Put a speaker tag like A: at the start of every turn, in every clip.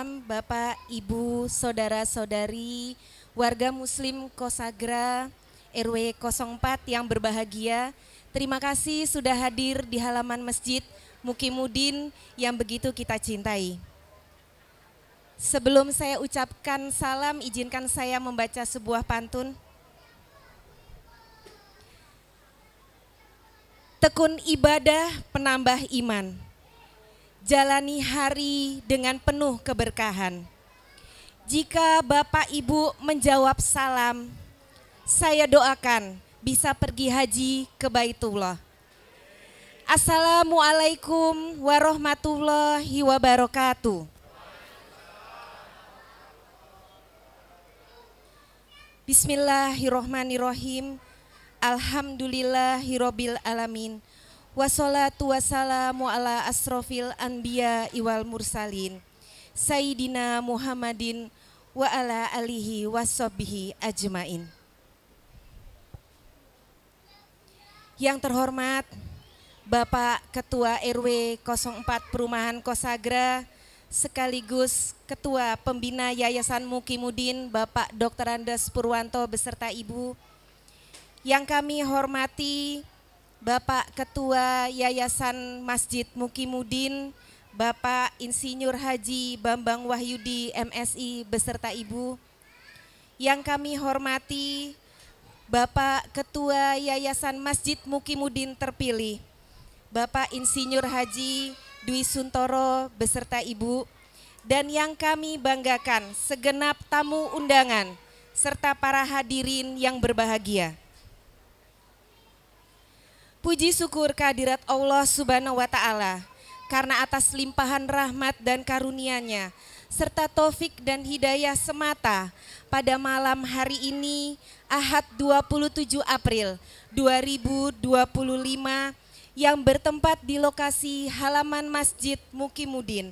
A: Bapak, Ibu, saudara-saudari, warga Muslim Kosagra RW 04 yang berbahagia. Terima kasih sudah hadir di halaman Masjid Mukimudin yang begitu kita cintai. Sebelum saya ucapkan salam, izinkan saya membaca sebuah pantun. Tekun ibadah penambah iman. Jalani hari dengan penuh keberkahan. Jika Bapak Ibu menjawab salam, saya doakan bisa pergi haji ke Baitullah. Assalamualaikum warahmatullahi wabarakatuh. Bismillahirrohmanirrohim. Alhamdulillahirabbil alamin. Wassalatu wassalamu ala asrofil anbiya iwal mursalin Sayyidina Muhammadin wa ala alihi wassobihi ajmain. Yang terhormat Bapak Ketua RW 04 Perumahan Kosagra sekaligus Ketua Pembina Yayasan Mukimudin Bapak Dr. Andes Purwanto beserta Ibu. Yang kami hormati Bapak Ketua Yayasan Masjid Mukimudin, Bapak Insinyur Haji Bambang Wahyudi MSI beserta Ibu. Yang kami hormati Bapak Ketua Yayasan Masjid Mukimudin terpilih, Bapak Insinyur Haji Dwi Suntoro beserta Ibu. Dan yang kami banggakan segenap tamu undangan serta para hadirin yang berbahagia. Puji syukur kehadirat Allah Subhanahu wa Ta'ala karena atas limpahan rahmat dan karunia-Nya serta taufik dan hidayah semata pada malam hari ini Ahad 27 April 2025 yang bertempat di lokasi halaman Masjid Mukimudin.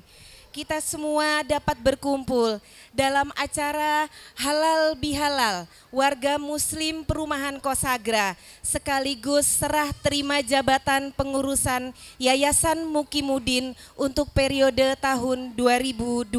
A: Kita semua dapat berkumpul dalam acara Halal Bihalal warga Muslim Perumahan Kosagra sekaligus serah terima jabatan pengurusan Yayasan Mukimudin untuk periode tahun 2025.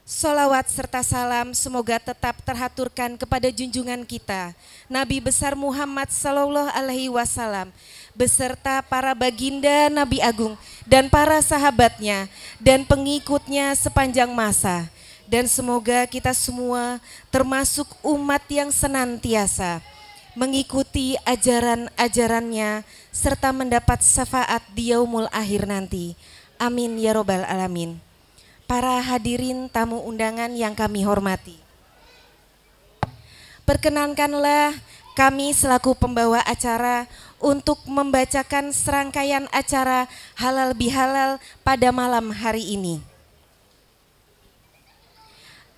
A: Salawat serta salam semoga tetap terhaturkan kepada junjungan kita Nabi besar Muhammad sallallahu alaihi wasallam beserta para baginda Nabi Agung dan para sahabatnya dan pengikutnya sepanjang masa. Dan semoga kita semua termasuk umat yang senantiasa mengikuti ajaran-ajarannya serta mendapat syafaat di yaumul akhir nanti. Amin ya robbal alamin. Para hadirin tamu undangan yang kami hormati, perkenankanlah kami selaku pembawa acara untuk membacakan serangkaian acara halal bihalal pada malam hari ini.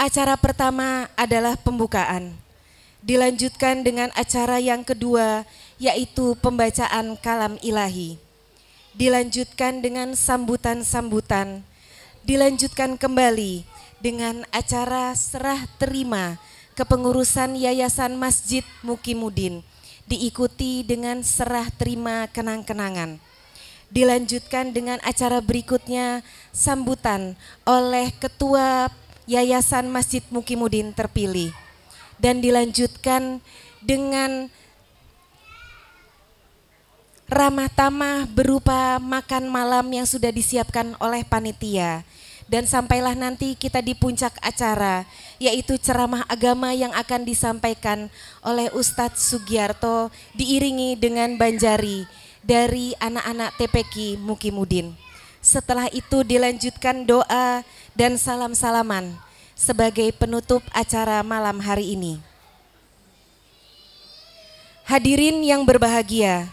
A: Acara pertama adalah pembukaan, dilanjutkan dengan acara yang kedua yaitu pembacaan kalam ilahi, dilanjutkan dengan sambutan-sambutan, dilanjutkan kembali dengan acara serah terima kepengurusan Yayasan Masjid Mukimudin, diikuti dengan serah terima kenang-kenangan. Dilanjutkan dengan acara berikutnya sambutan oleh Ketua Yayasan Masjid Mukimudin terpilih. Dan dilanjutkan dengan ramah tamah berupa makan malam yang sudah disiapkan oleh panitia. Dan sampailah nanti kita di puncak acara, yaitu ceramah agama yang akan disampaikan oleh Ustadz Sugiarto diiringi dengan banjari dari anak-anak TPQ Mukimudin. Setelah itu dilanjutkan doa dan salam-salaman sebagai penutup acara malam hari ini. Hadirin yang berbahagia,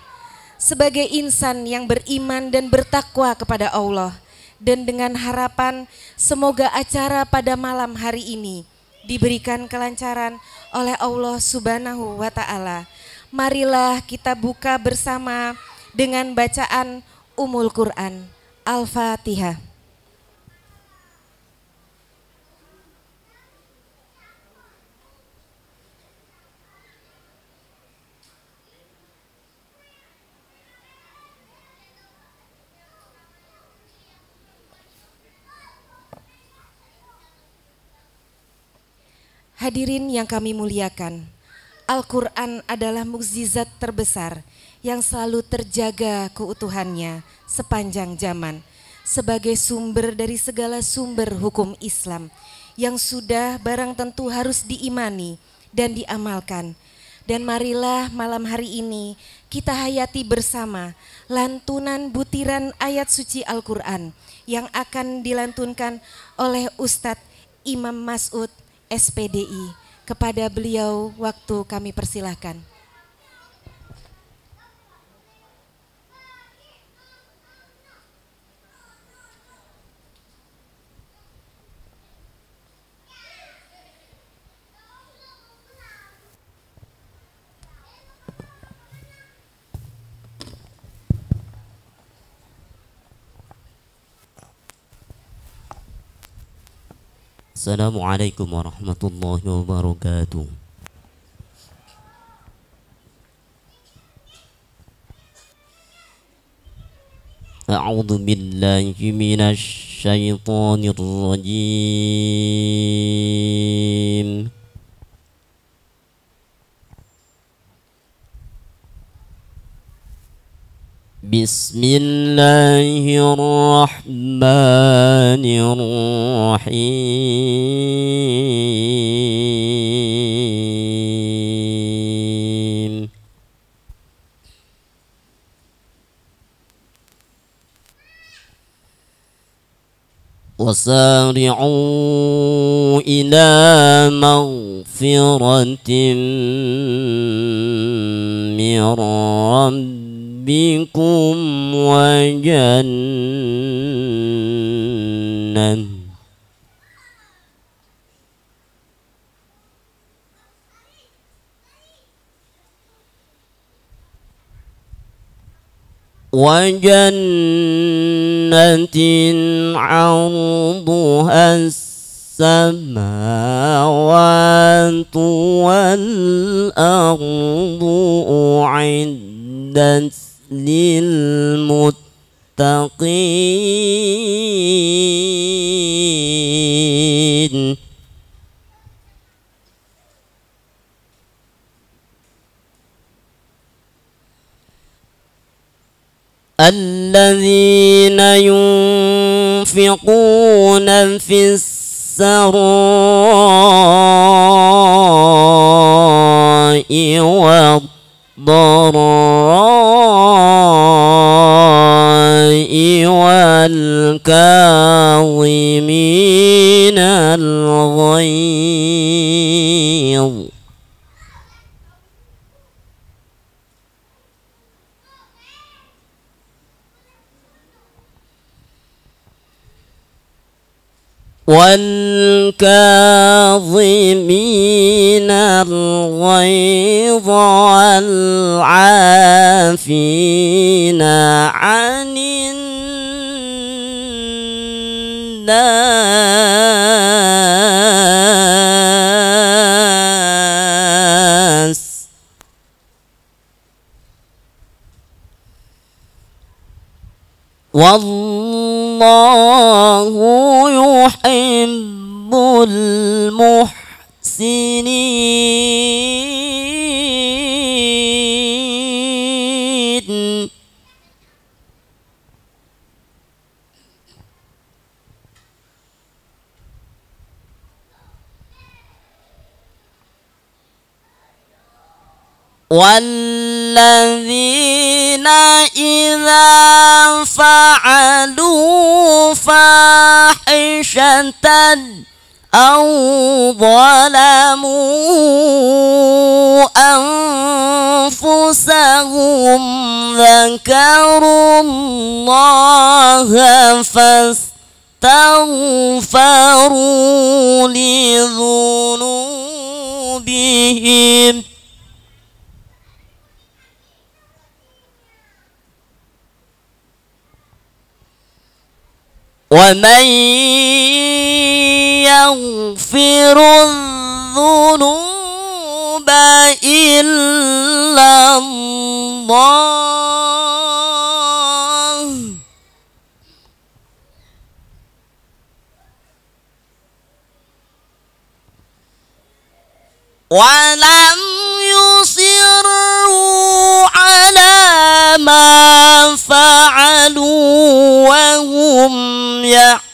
A: sebagai insan yang beriman dan bertakwa kepada Allah, dan dengan harapan semoga acara pada malam hari ini diberikan kelancaran oleh Allah Subhanahu wa Ta'ala. Marilah kita buka bersama dengan bacaan Ummul Quran. Al-Fatihah. Hadirin yang kami muliakan, Al-Quran adalah mukjizat terbesar yang selalu terjaga keutuhannya sepanjang zaman sebagai sumber dari segala sumber hukum Islam yang sudah barang tentu harus diimani dan diamalkan. Dan marilah malam hari ini kita hayati bersama lantunan butiran ayat suci Al-Quran yang akan dilantunkan oleh Ustadz Imam Mas'ud SPDI. Kepada beliau waktu kami persilahkan.
B: Assalamualaikum warahmatullahi wabarakatuh. A'udzu billahi minasy syaithanir rajim. Bismillahirrahmanirrahim. Wasari'u ila maghfiratin min rabbikum wa jannatin 'arduha as-samawati wal ardu u'iddat lil muttaqin. الذين ينفقون في السراء والضراء والكاظمين الغيظ والكاظمين الغيظ والعافين عن الناس والله يحب المحسنين. والذين إذا فعلوا فاحشة أو ظلموا أنفسهم ذكروا الله فاستغفروا لذنوبهم ومن يغفر الذنوب إلا الله ولم يصروا على ما فعلوا وهم يعلمون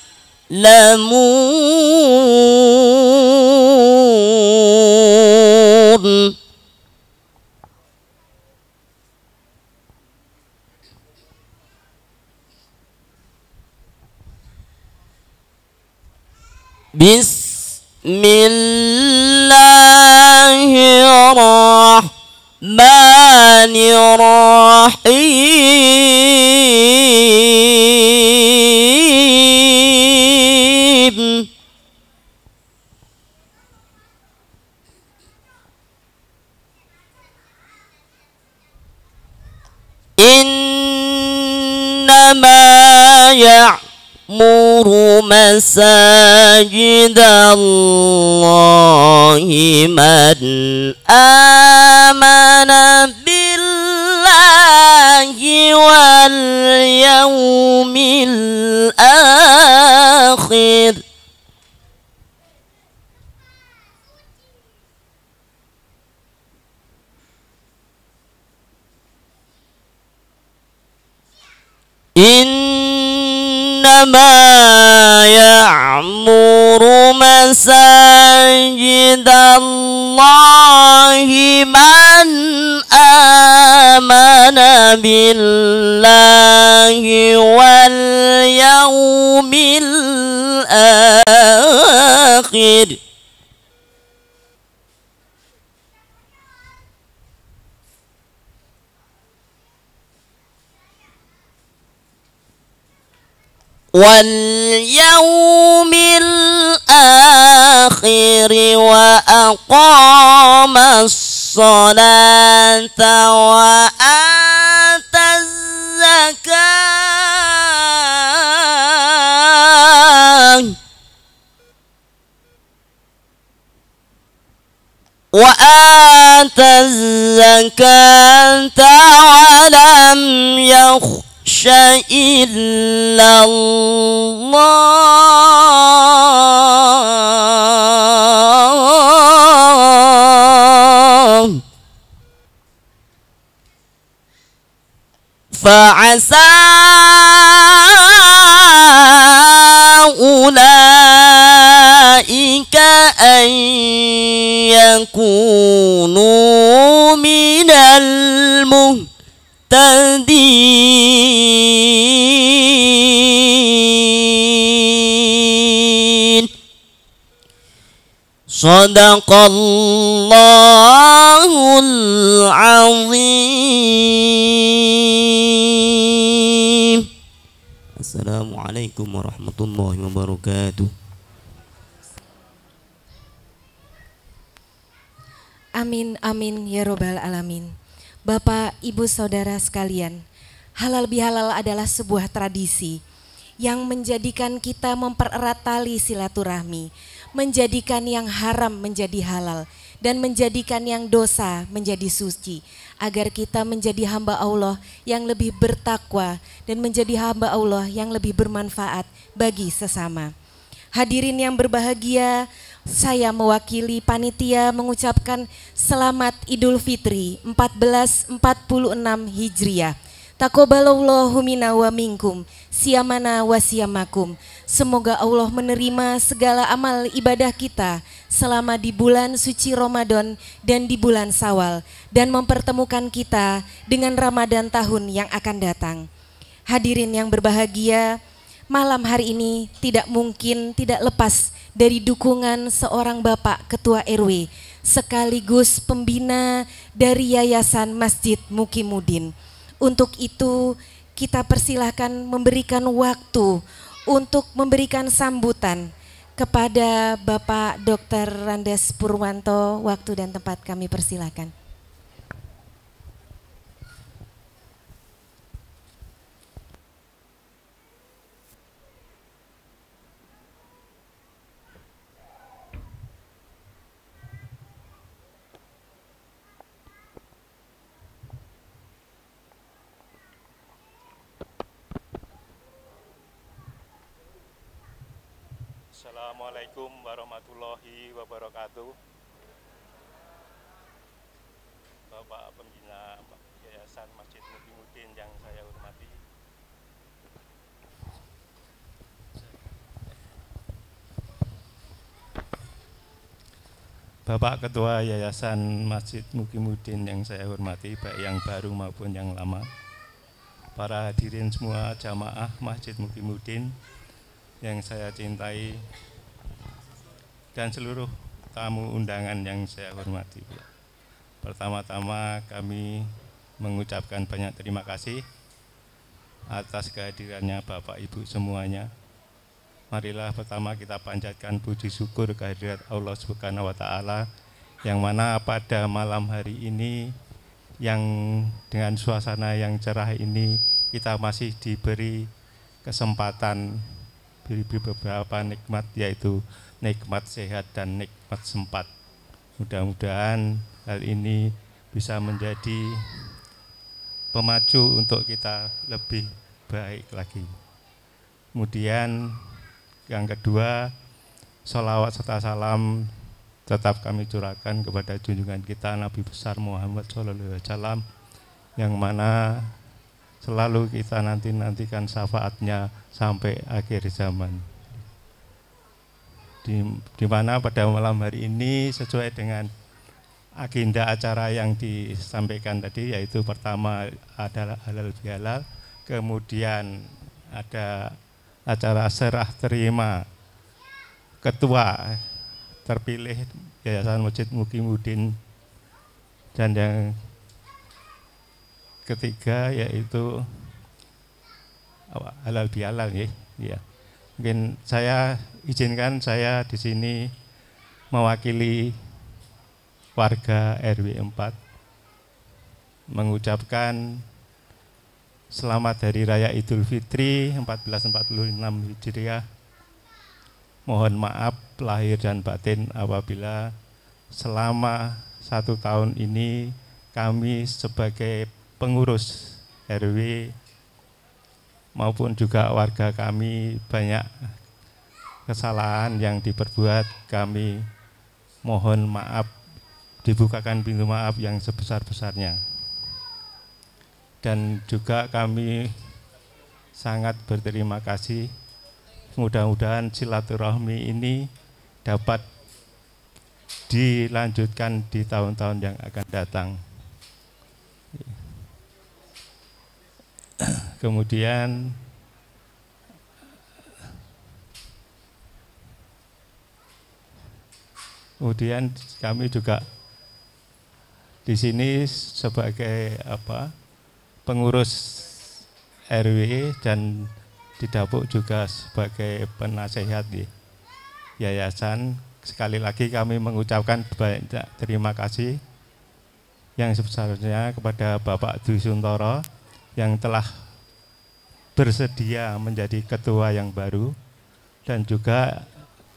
B: بسم الله الرحمن الرحيم إنما يعمر مساجد الله من آمن بالله واليوم الآخر إنما يعمر مساجد الله من آمن بالله واليوم الآخر واليوم الآخر وأقام الصلاة وآتى الزكاة ولم يخش إلا الله فعسى أولئك أن يكونوا من المهتدين صدق الله العظيم. Assalamualaikum warahmatullahi wabarakatuh.
A: Amin, amin, ya robbal alamin. Bapak, Ibu, Saudara sekalian, halal bihalal adalah sebuah tradisi yang menjadikan kita mempererat tali silaturahmi, menjadikan yang haram menjadi halal, dan menjadikan yang dosa menjadi suci, agar kita menjadi hamba Allah yang lebih bertakwa dan menjadi hamba Allah yang lebih bermanfaat bagi sesama. Hadirin yang berbahagia, saya mewakili panitia mengucapkan selamat Idul Fitri 1446 Hijriah. Taqabbalallahu minna wa minkum, siyamana wa siyamakum. Semoga Allah menerima segala amal ibadah kita selama di bulan suci Ramadan dan di bulan Syawal, dan mempertemukan kita dengan Ramadan tahun yang akan datang. Hadirin yang berbahagia, malam hari ini tidak mungkin tidak lepas dari dukungan seorang Bapak Ketua RW sekaligus pembina dari Yayasan Masjid Mukimuddin. Untuk itu kita persilahkan memberikan waktu untuk memberikan sambutan kepada Bapak Dr. Randes Purwanto. Waktu dan tempat kami persilahkan.
C: Assalamualaikum warahmatullahi wabarakatuh. Mudin yang saya hormati, Bapak Ketua Yayasan Masjid Mukimudin yang saya hormati, baik yang baru maupun yang lama, para hadirin semua jamaah Masjid Mukimudin yang saya cintai, dan seluruh tamu undangan yang saya hormati. Pertama-tama kami mengucapkan banyak terima kasih atas kehadirannya Bapak Ibu semuanya. Marilah pertama kita panjatkan puji syukur kehadirat Allah Subhanahu wa Ta'ala, yang mana pada malam hari ini yang dengan suasana yang cerah ini kita masih diberi kesempatan, diberi beberapa nikmat, yaitu nikmat sehat dan nikmat sempat. Mudah-mudahan hal ini bisa menjadi pemacu untuk kita lebih baik lagi. Kemudian yang kedua, sholawat serta salam tetap kami curahkan kepada junjungan kita Nabi besar Muhammad SAW, yang mana selalu kita nantikan syafaatnya sampai akhir zaman. Di mana pada malam hari ini sesuai dengan agenda acara yang disampaikan tadi, yaitu pertama adalah halal bihalal, kemudian ada acara serah terima ketua terpilih Yayasan Masjid Mukimudin, dan yang ketiga yaitu halal bihalal ya. Mungkin saya izinkan saya di sini mewakili warga RW 4 mengucapkan selamat Hari Raya Idul Fitri 1446 Hijriah. Mohon maaf lahir dan batin apabila selama 1 tahun ini kami sebagai pengurus RW maupun juga warga kami banyak kesalahan yang diperbuat. Kami mohon maaf, dibukakan pintu maaf yang sebesar-besarnya. Dan juga kami sangat berterima kasih. Mudah-mudahan silaturahmi ini dapat dilanjutkan di tahun-tahun yang akan datang. Kemudian kami juga di sini sebagai pengurus RW dan didapuk juga sebagai penasehat di yayasan. Sekali lagi kami mengucapkan banyak terima kasih yang sebesar-besarnya kepada Bapak Dwi Suntoro yang telah bersedia menjadi ketua yang baru, dan juga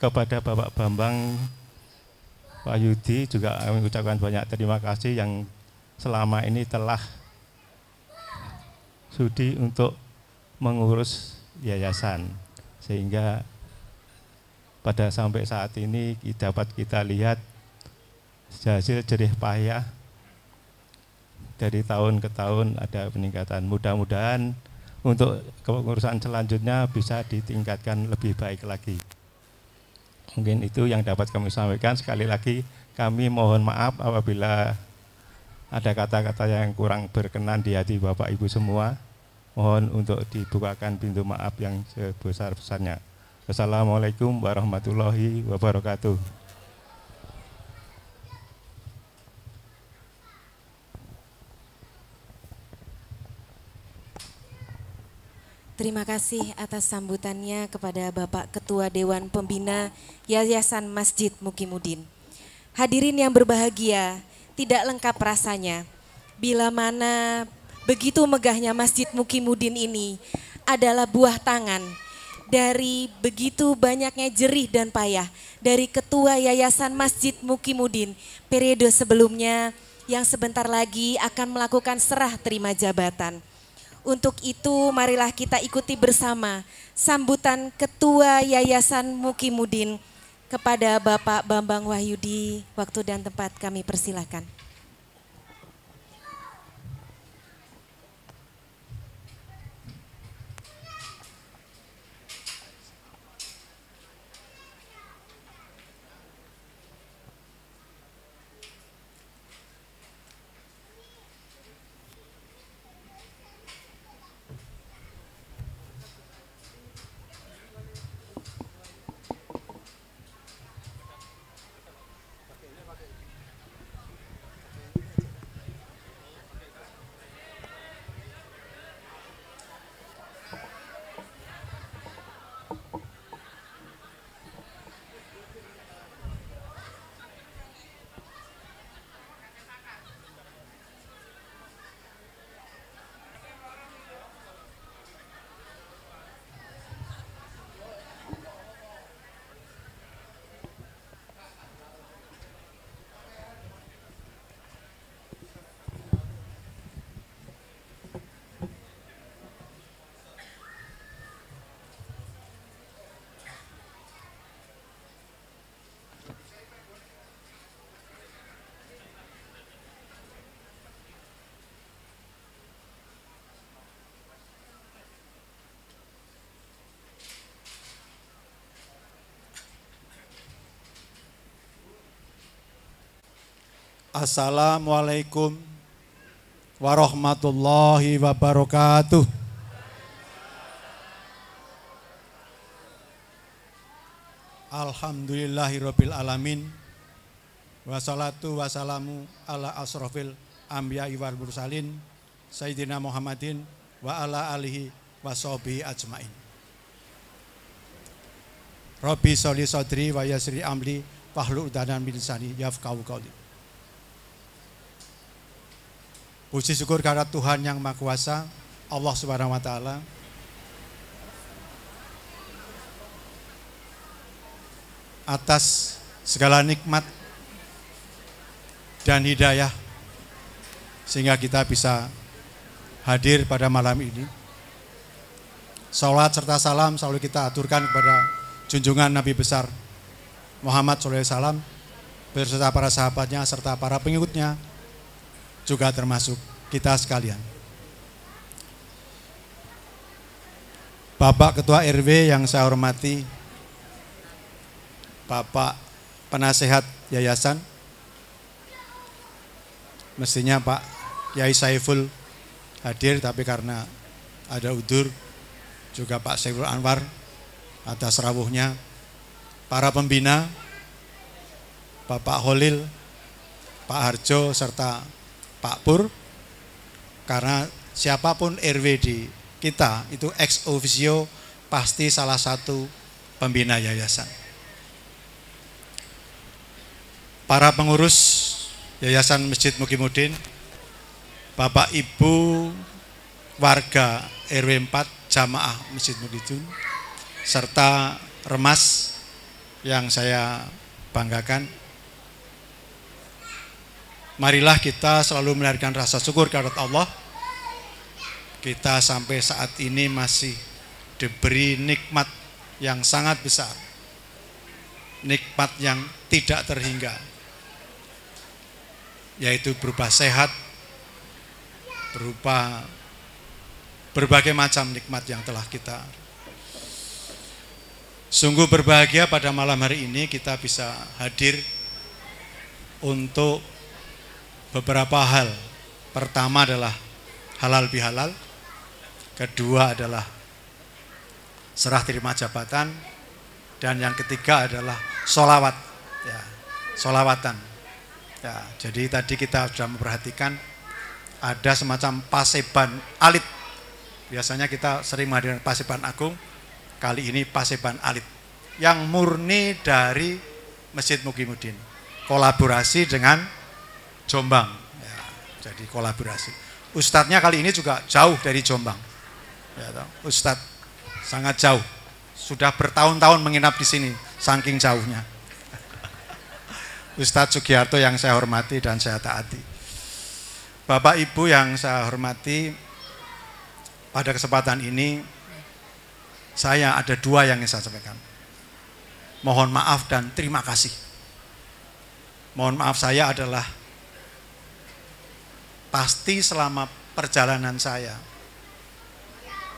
C: kepada Bapak Bambang Wahyudi juga kami mengucapkan banyak terima kasih yang selama ini telah sudi untuk mengurus yayasan, sehingga pada sampai saat ini dapat kita lihat hasil jerih payah dari tahun ke tahun ada peningkatan. Mudah-mudahan untuk kepengurusan selanjutnya bisa ditingkatkan lebih baik lagi. Mungkin itu yang dapat kami sampaikan. Sekali lagi kami mohon maaf apabila ada kata-kata yang kurang berkenan di hati Bapak Ibu semua. Mohon untuk dibukakan pintu maaf yang sebesar-besarnya. Wassalamualaikum warahmatullahi wabarakatuh.
A: Terima kasih atas sambutannya kepada Bapak Ketua Dewan Pembina Yayasan Masjid Mukimudin. Hadirin yang berbahagia, tidak lengkap rasanya bila mana begitu megahnya Masjid Mukimudin ini adalah buah tangan dari begitu banyaknya jerih dan payah dari Ketua Yayasan Masjid Mukimudin periode sebelumnya yang sebentar lagi akan melakukan serah terima jabatan. Untuk itu marilah kita ikuti bersama sambutan Ketua Yayasan Mukimudin kepada Bapak Bambang Wahyudi. Waktu dan tempat kami persilahkan.
D: Assalamualaikum warahmatullahi wabarakatuh. Alhamdulillahirabbil alamin. Wassalatu wassalamu ala asrofil anbiya'i wal mursalin Sayyidina Muhammadin wa ala alihi wa sahbihi ajmain. Rabbi sholli sodri wa yasri amli wahlul 'uqdatam min lisani yafqahu qawli. Puji syukur kepada Tuhan yang Maha Kuasa, Allah Subhanahu wa taala. Atas segala nikmat dan hidayah sehingga kita bisa hadir pada malam ini. Salat serta salam selalu kita aturkan kepada junjungan Nabi besar Muhammad SAW beserta para sahabatnya serta para pengikutnya, juga termasuk kita sekalian. Bapak Ketua RW yang saya hormati, Bapak Penasehat Yayasan, mestinya Pak Yai Saiful hadir, tapi karena ada udzur, juga Pak Saiful Anwar atas rawuhnya, para pembina, Bapak Holil, Pak Harjo, serta Pak Pur, karena siapapun RW di kita itu ex officio pasti salah satu pembina yayasan. Para pengurus Yayasan Masjid Mukimuddin, Bapak Ibu warga RW 4 Jamaah Masjid Mukimuddin, serta Remas yang saya banggakan. Marilah kita selalu melahirkan rasa syukur kepada Allah. Kita sampai saat ini masih diberi nikmat yang sangat besar, nikmat yang tidak terhingga, yaitu berupa sehat, berupa berbagai macam nikmat yang telah kita. Sungguh berbahagia pada malam hari ini kita bisa hadir untuk beberapa hal. Pertama adalah halal bihalal, kedua adalah serah terima jabatan, dan yang ketiga adalah sholawat, ya, sholawatan. Ya, jadi tadi kita sudah memperhatikan ada semacam paseban alit. Biasanya kita sering menghadirkan paseban agung, kali ini paseban alit yang murni dari Masjid Mukimuddin, kolaborasi dengan Jombang, ya, jadi kolaborasi. Ustadznya kali ini juga jauh dari Jombang, ya, Ustadz sangat jauh, sudah bertahun-tahun menginap di sini, saking jauhnya. Ustadz Sugiharto yang saya hormati dan saya taati. Bapak Ibu yang saya hormati, pada kesempatan ini saya ada dua yang ingin saya sampaikan. Mohon maaf dan terima kasih. Mohon maaf saya adalah pasti selama perjalanan saya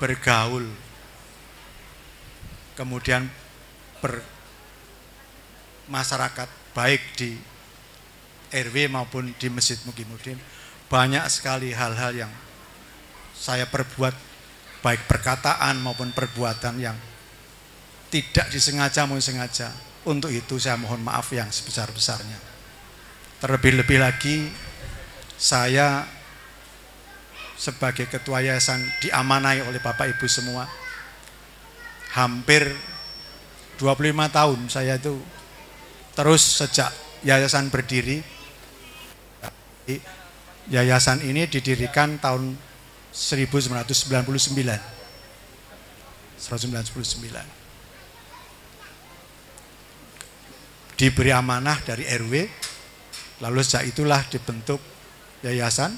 D: bergaul, kemudian bermasyarakat baik di RW maupun di Masjid Mukimuddin, banyak sekali hal-hal yang saya perbuat, baik perkataan maupun perbuatan yang tidak disengaja maupun sengaja. Untuk itu saya mohon maaf yang sebesar-besarnya. Terlebih-lebih lagi saya sebagai ketua yayasan diamanai oleh Bapak Ibu semua. Hampir 25 tahun saya itu terus sejak yayasan berdiri. Yayasan ini didirikan tahun 1999. Diberi amanah dari RW, lalu sejak itulah dibentuk yayasan,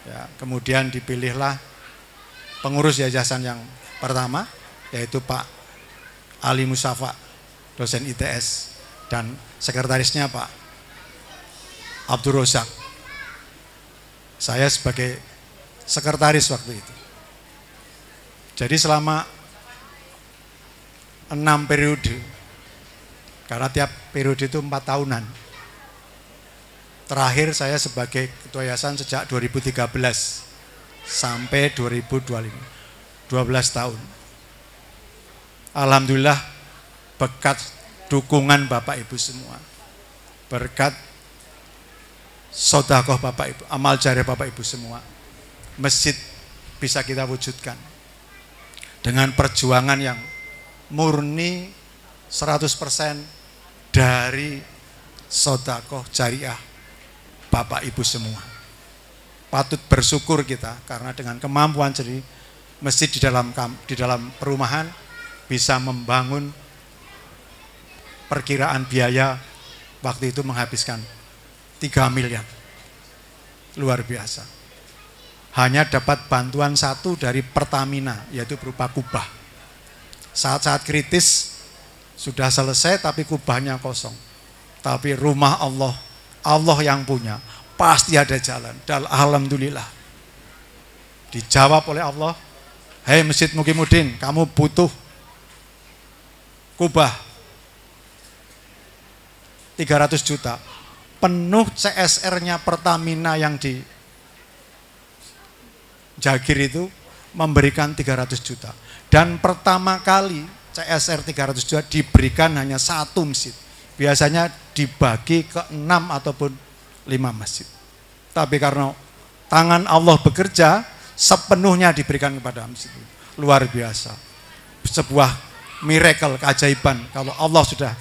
D: ya, kemudian dipilihlah pengurus yayasan yang pertama, yaitu Pak Ali Musafa, dosen ITS, dan sekretarisnya Pak Abdul Rozak. Saya sebagai sekretaris waktu itu. Jadi selama 6 periode, karena tiap periode itu 4 tahunan. Terakhir saya sebagai ketua yayasan sejak 2013 sampai 2025, 12 tahun. Alhamdulillah berkat dukungan Bapak Ibu semua, berkat sedekah Bapak Ibu, amal jariah Bapak Ibu semua, masjid bisa kita wujudkan dengan perjuangan yang murni 100% dari sedekah jariah Bapak Ibu semua. Patut bersyukur kita karena dengan kemampuan jadi masjid di dalam perumahan bisa membangun, perkiraan biaya waktu itu menghabiskan 3 miliar. Luar biasa. Hanya dapat bantuan satu dari Pertamina, yaitu berupa kubah. Saat-saat kritis sudah selesai tapi kubahnya kosong. Tapi rumah Allah, Allah yang punya, pasti ada jalan. Dan alhamdulillah dijawab oleh Allah, hei Masjid Mukimuddin, kamu butuh kubah 300 juta. Penuh CSR-nya Pertamina yang di Jagir itu memberikan 300 juta. Dan pertama kali CSR 300 juta diberikan hanya satu masjid. Biasanya dibagi ke 6 ataupun 5 masjid. Tapi karena tangan Allah bekerja, sepenuhnya diberikan kepada masjid. Luar biasa. Sebuah miracle, keajaiban. Kalau Allah sudah,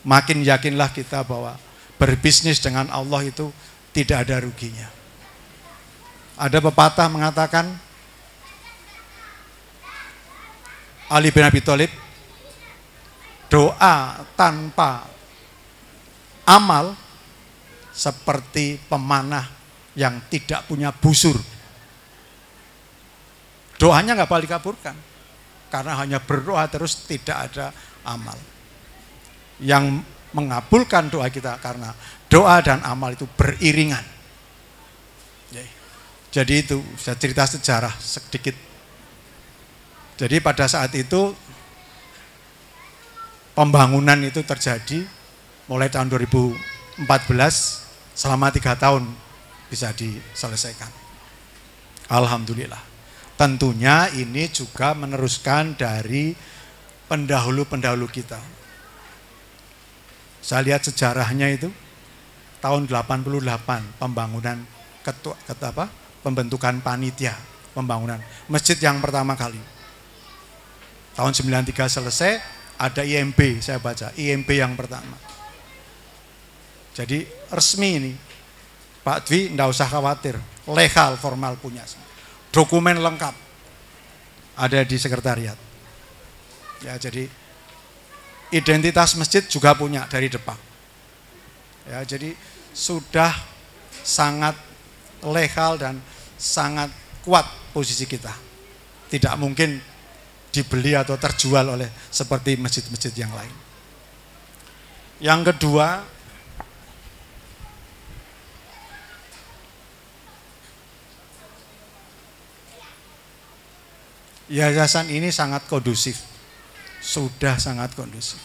D: makin yakinlah kita bahwa berbisnis dengan Allah itu tidak ada ruginya. Ada pepatah mengatakan, Ali bin Abi Thalib, doa tanpa amal seperti pemanah yang tidak punya busur. Doanya nggak bakal dikabulkan karena hanya berdoa terus tidak ada amal. Yang mengabulkan doa kita karena doa dan amal itu beriringan. Jadi itu saya cerita sejarah sedikit. Jadi pada saat itu pembangunan itu terjadi mulai tahun 2014 selama 3 tahun bisa diselesaikan. Alhamdulillah. Tentunya ini juga meneruskan dari pendahulu-pendahulu kita. Saya lihat sejarahnya itu tahun 88 pembangunan pembentukan panitia pembangunan masjid yang pertama kali. Tahun 93 selesai, ada IMB, saya baca, IMB yang pertama. Jadi resmi ini, Pak Dwi enggak usah khawatir, legal formal punya. Dokumen lengkap ada di sekretariat. Ya, jadi identitas masjid juga punya dari depan. Ya, jadi sudah sangat legal dan sangat kuat posisi kita. Tidak mungkin dibeli atau terjual oleh seperti masjid-masjid yang lain. Yang kedua, yayasan ini sangat kondusif. Sudah sangat kondusif.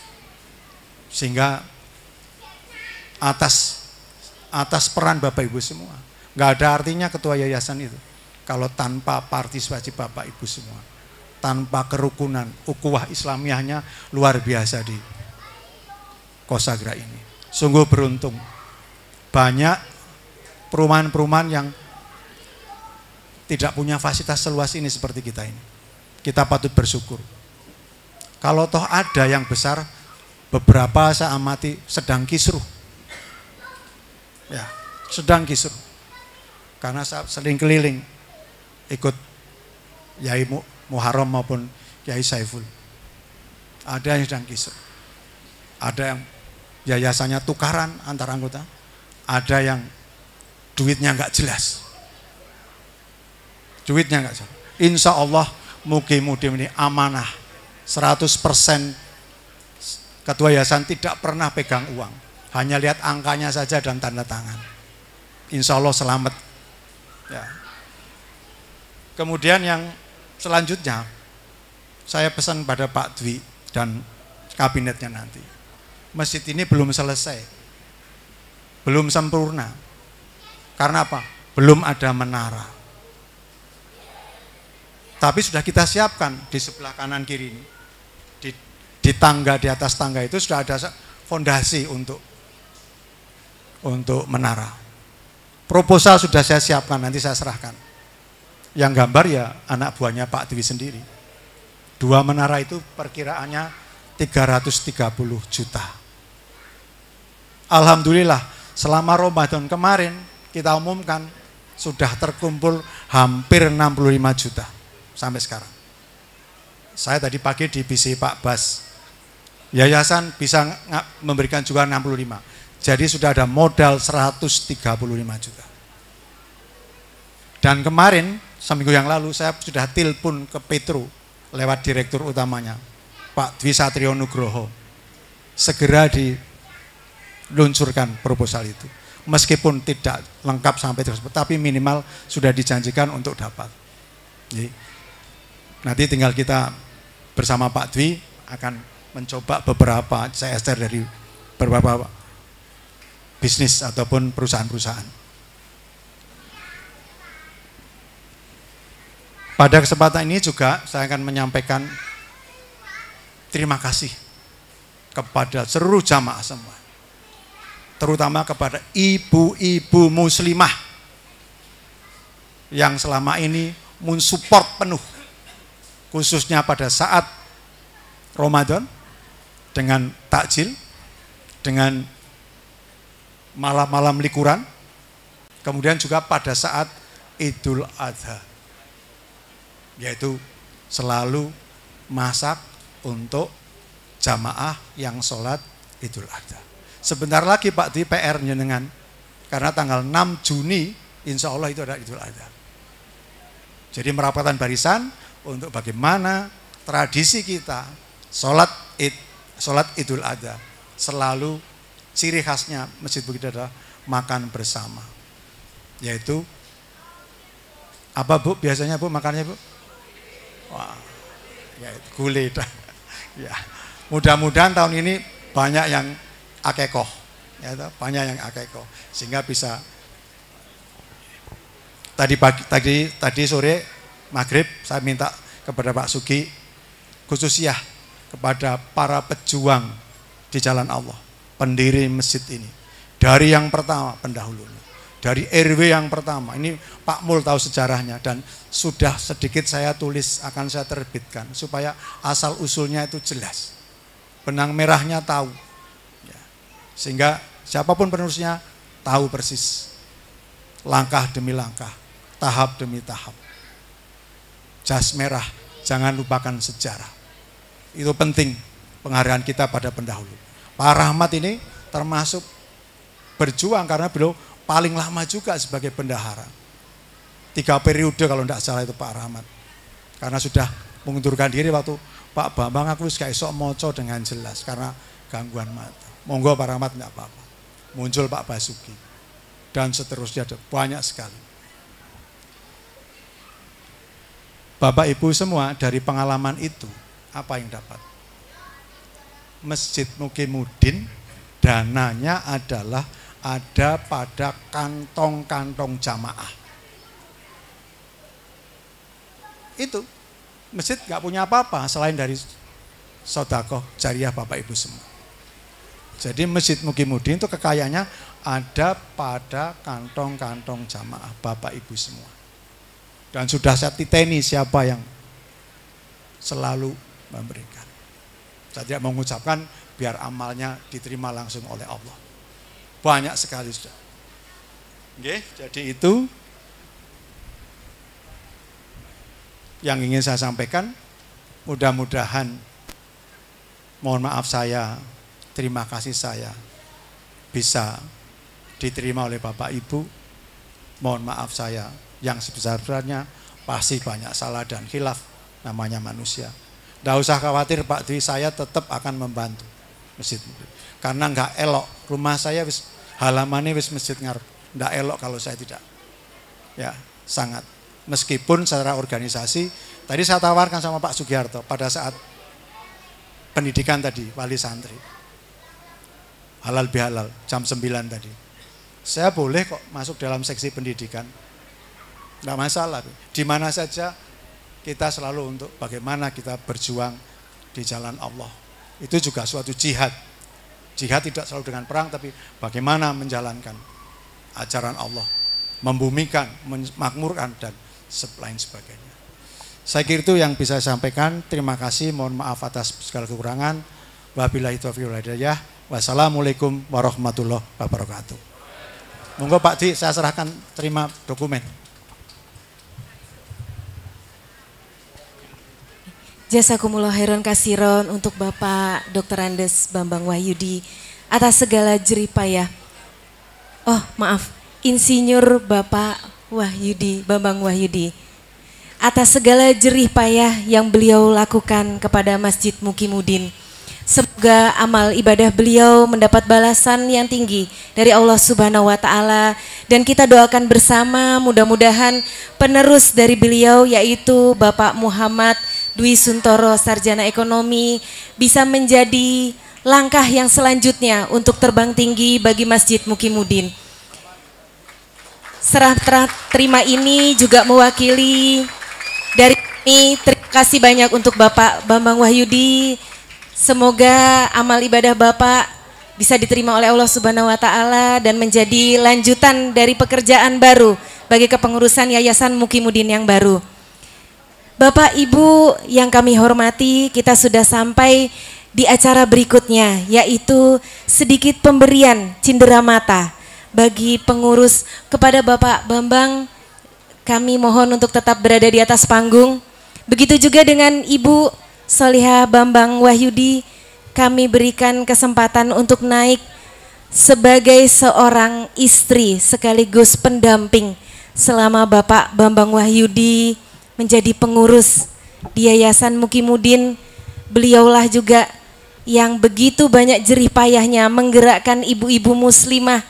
D: Sehingga atas peran Bapak Ibu semua. Nggak ada artinya ketua yayasan itu kalau tanpa partisipasi Bapak Ibu semua, tanpa kerukunan, ukhuwah Islamiyahnya luar biasa di Kosagra ini. Sungguh beruntung. Banyak perumahan-perumahan yang tidak punya fasilitas seluas ini seperti kita ini. Kita patut bersyukur. Kalau toh ada yang besar, beberapa saya amati sedang kisruh. Ya, sedang kisruh. Karena saya sering keliling ikut Yai Muharram maupun Yai Saiful. Ada yang sedang kisruh. Ada yang yayasannya tukaran antar anggota. Ada yang duitnya nggak jelas. Duitnya nggak jelas. Insya Allah mukim-mukim ini amanah. 100% ketua yayasan tidak pernah pegang uang. Hanya lihat angkanya saja dan tanda tangan. Insya Allah selamat. Ya. Kemudian yang selanjutnya, saya pesan pada Pak Dwi dan kabinetnya nanti. Masjid ini belum selesai. belum sempurna. Karena apa? Belum ada menara. Tapi sudah kita siapkan di sebelah kanan kiri ini. Di tangga, di atas tangga itu sudah ada fondasi untuk menara. Proposal sudah saya siapkan, nanti saya serahkan. Yang gambar ya anak buahnya Pak Dwi sendiri. 2 menara itu perkiraannya 330 juta. Alhamdulillah selama Ramadan kemarin kita umumkan sudah terkumpul hampir 65 juta sampai sekarang. Saya tadi pagi di BC Pak Bas, yayasan bisa memberikan juga 65. Jadi sudah ada modal 135 juta. Dan kemarin, seminggu yang lalu saya sudah telepon ke Petro lewat direktur utamanya, Pak Dwi Satrio Nugroho. Segera diluncurkan proposal itu. Meskipun tidak lengkap sampai tersebut, tapi minimal sudah dijanjikan untuk dapat. Jadi, nanti tinggal kita bersama Pak Dwi akan mencoba beberapa CSR dari beberapa bisnis ataupun perusahaan-perusahaan. Pada kesempatan ini juga saya akan menyampaikan terima kasih kepada seluruh jamaah semua. Terutama kepada ibu-ibu muslimah yang selama ini mensupport penuh, khususnya pada saat Ramadan dengan takjil, dengan malam-malam likuran, kemudian juga pada saat Idul Adha, yaitu selalu masak untuk jamaah yang sholat Idul Adha. Sebentar lagi Pak Dwi PR jenengan, karena tanggal 6 Juni insya Allah itu ada Idul Adha. Jadi merapatkan barisan untuk bagaimana tradisi kita sholat Idul Adha selalu ciri khasnya Masjid Bukit adalah makan bersama, yaitu apa Bu biasanya Bu makannya Bu? Wah, ya gulai. Ya, mudah-mudahan tahun ini banyak yang akekoh, ya, banyak yang akekoh, sehingga bisa. Tadi sore maghrib saya minta kepada Pak Sugi khususnya kepada para pejuang di jalan Allah, pendiri masjid ini, dari yang pertama pendahulunya, dari RW yang pertama. Ini Pak Mul tahu sejarahnya dan sudah sedikit saya tulis, akan saya terbitkan supaya asal usulnya itu jelas, benang merahnya tahu, ya. Sehingga siapapun penerusnya tahu persis langkah demi langkah, tahap demi tahap. Jas merah, jangan lupakan sejarah. Itu penting penghargaan kita pada pendahulu. Pak Rahmat ini termasuk berjuang karena beliau paling lama juga sebagai bendahara. 3 periode kalau tidak salah itu Pak Rahmat. Karena sudah mengundurkan diri waktu Pak Bambang aku gak esok moco dengan jelas karena gangguan mata. Monggo Pak Rahmat tidak apa-apa. Muncul Pak Basuki dan seterusnya ada banyak sekali. Bapak Ibu semua dari pengalaman itu apa yang dapat? Masjid Mukimuddin dananya adalah ada pada kantong-kantong jamaah. Itu masjid nggak punya apa-apa selain dari sedekah jariah Bapak Ibu semua. Jadi Masjid Mukimuddin itu kekayaannya ada pada kantong-kantong jamaah Bapak Ibu semua. Dan sudah saya titeni siapa yang selalu memberikan. Saya tidak mengucapkan biar amalnya diterima langsung oleh Allah. Banyak sekali sudah. Oke, jadi itu yang ingin saya sampaikan. Mudah-mudahan, mohon maaf saya, terima kasih saya bisa diterima oleh Bapak Ibu. Mohon maaf saya yang sebesar-besarnya, pasti banyak salah dan khilaf, namanya manusia. Tidak usah khawatir Pak Dwi, saya tetap akan membantu masjid. Karena nggak elok, rumah saya halamannya masjid ngarep. Nggak elok kalau saya tidak. Ya, sangat. Meskipun secara organisasi, tadi saya tawarkan sama Pak Sugiharto pada saat pendidikan tadi, wali santri. Halal bihalal, jam 9 tadi. Saya boleh kok masuk dalam seksi pendidikan. Tidak masalah. Di mana saja kita selalu untuk bagaimana kita berjuang di jalan Allah. Itu juga suatu jihad. Jihad tidak selalu dengan perang, tapi bagaimana menjalankan ajaran Allah, membumikan, memakmurkan, dan lain sebagainya. Saya kira itu yang bisa saya sampaikan. Terima kasih, mohon maaf atas segala kekurangan. Wabillahi taufiq wal hidayah. Wassalamualaikum warahmatullahi wabarakatuh. Monggo Pak Di, saya serahkan terima dokumen.
A: Jazakumullah khairan kasiron untuk Bapak Dr. Andes Bambang Wahyudi atas segala jeripayah. Oh maaf, Insinyur Bapak Wahyudi, Bambang Wahyudi, atas segala jerih payah yang beliau lakukan kepada Masjid Mukimuddin. Semoga amal ibadah beliau mendapat balasan yang tinggi dari Allah Subhanahu wa Ta'ala, dan kita doakan bersama mudah-mudahan penerus dari beliau yaitu Bapak Muhammad Dwi Suntoro, Sarjana Ekonomi, bisa menjadi langkah yang selanjutnya untuk terbang tinggi bagi Masjid Mukimuddin. Serah terima ini juga mewakili dari kami, terima kasih banyak untuk Bapak Bambang Wahyudi. Semoga amal ibadah Bapak bisa diterima oleh Allah Subhanahu wa Ta'ala dan menjadi lanjutan dari pekerjaan baru bagi kepengurusan Yayasan Mukimuddin yang baru. Bapak Ibu yang kami hormati, kita sudah sampai di acara berikutnya, yaitu sedikit pemberian cindera mata bagi pengurus. Kepada Bapak Bambang, kami mohon untuk tetap berada di atas panggung. Begitu juga dengan Ibu Solihah Bambang Wahyudi, kami berikan kesempatan untuk naik sebagai seorang istri sekaligus pendamping selama Bapak Bambang Wahyudi menjadi pengurus di Yayasan Mukimuddin. Beliaulah juga yang begitu banyak jerih payahnya menggerakkan ibu-ibu muslimah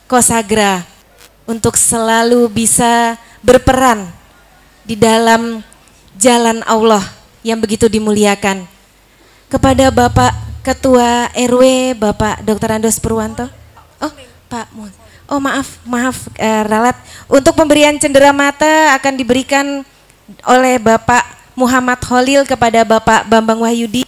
A: Kosagra untuk selalu bisa berperan di dalam jalan Allah yang begitu dimuliakan. Kepada Bapak Ketua RW, Bapak Dr. Andos Purwanto. Oh, Pak, oh maaf, ralat. Untuk pemberian cendera mata akan diberikan oleh Bapak Muhammad Khalil kepada Bapak Bambang Wahyudi.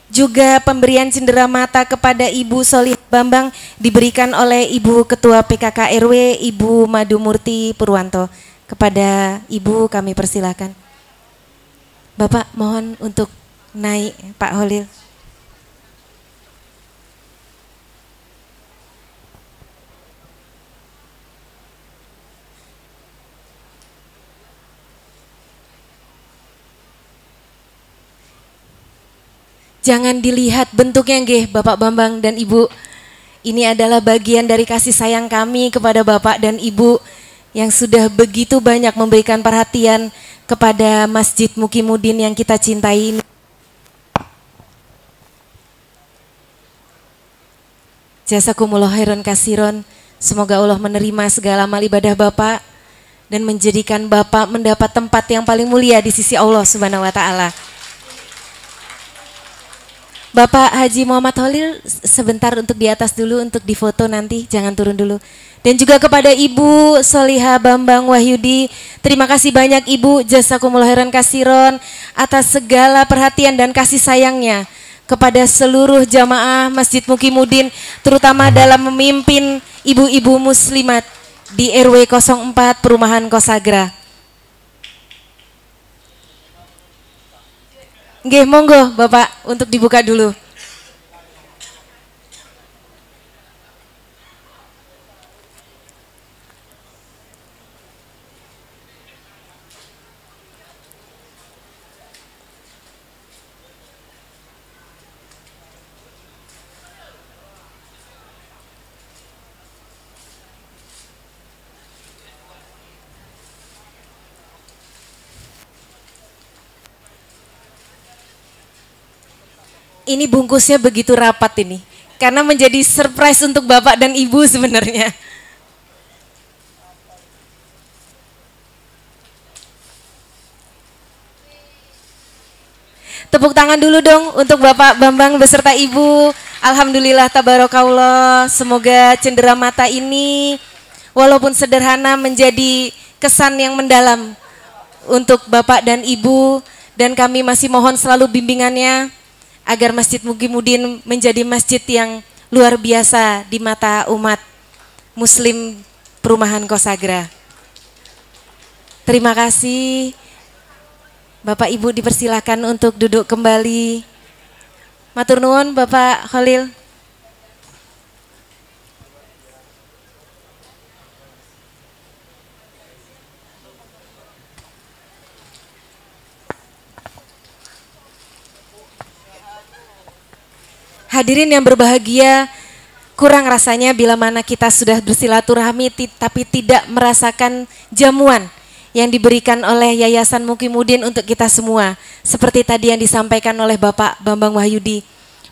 A: Juga pemberian cendera mata kepada Ibu Solihah Bambang diberikan oleh Ibu Ketua PKK RW, Ibu Madumurti Purwanto. Kepada Ibu kami persilakan. Bapak mohon untuk naik, Pak Khalil. Jangan dilihat bentuknya nggih Bapak Bambang dan Ibu. Ini adalah bagian dari kasih sayang kami kepada Bapak dan Ibu yang sudah begitu banyak memberikan perhatian kepada Masjid Mukimuddin yang kita cintai ini. Jazakumullah khairan kasiron. Semoga Allah menerima segala amal ibadah Bapak dan menjadikan Bapak mendapat tempat yang paling mulia di sisi Allah Subhanahu wa Ta'ala. Bapak Haji Muhammad Khalil sebentar untuk di atas dulu untuk difoto nanti, jangan turun dulu. Dan juga kepada Ibu Solihah Bambang Wahyudi, terima kasih banyak Ibu, jazakumullah khairan kasiron atas segala perhatian dan kasih sayangnya kepada seluruh jamaah Masjid Mukimuddin, terutama dalam memimpin ibu-ibu muslimat di RW 04 Perumahan Kosagra. Nggih, monggo Bapak untuk dibuka dulu. Ini bungkusnya begitu rapat ini, karena menjadi surprise untuk Bapak dan Ibu sebenarnya. Tepuk tangan dulu dong untuk Bapak Bambang beserta Ibu. Alhamdulillah tabarakallah, semoga cendera mata ini walaupun sederhana menjadi kesan yang mendalam untuk Bapak dan Ibu, dan kami masih mohon selalu bimbingannya agar Masjid Mukimuddin menjadi masjid yang luar biasa di mata umat Muslim Perumahan Kosagra. Terima kasih. Bapak Ibu dipersilakan untuk duduk kembali. Matur nuwun Bapak Khalil. Hadirin yang berbahagia, kurang rasanya bila mana kita sudah bersilaturahmi tapi tidak merasakan jamuan yang diberikan oleh Yayasan Mukimuddin untuk kita semua. Seperti tadi yang disampaikan oleh Bapak Bambang Wahyudi,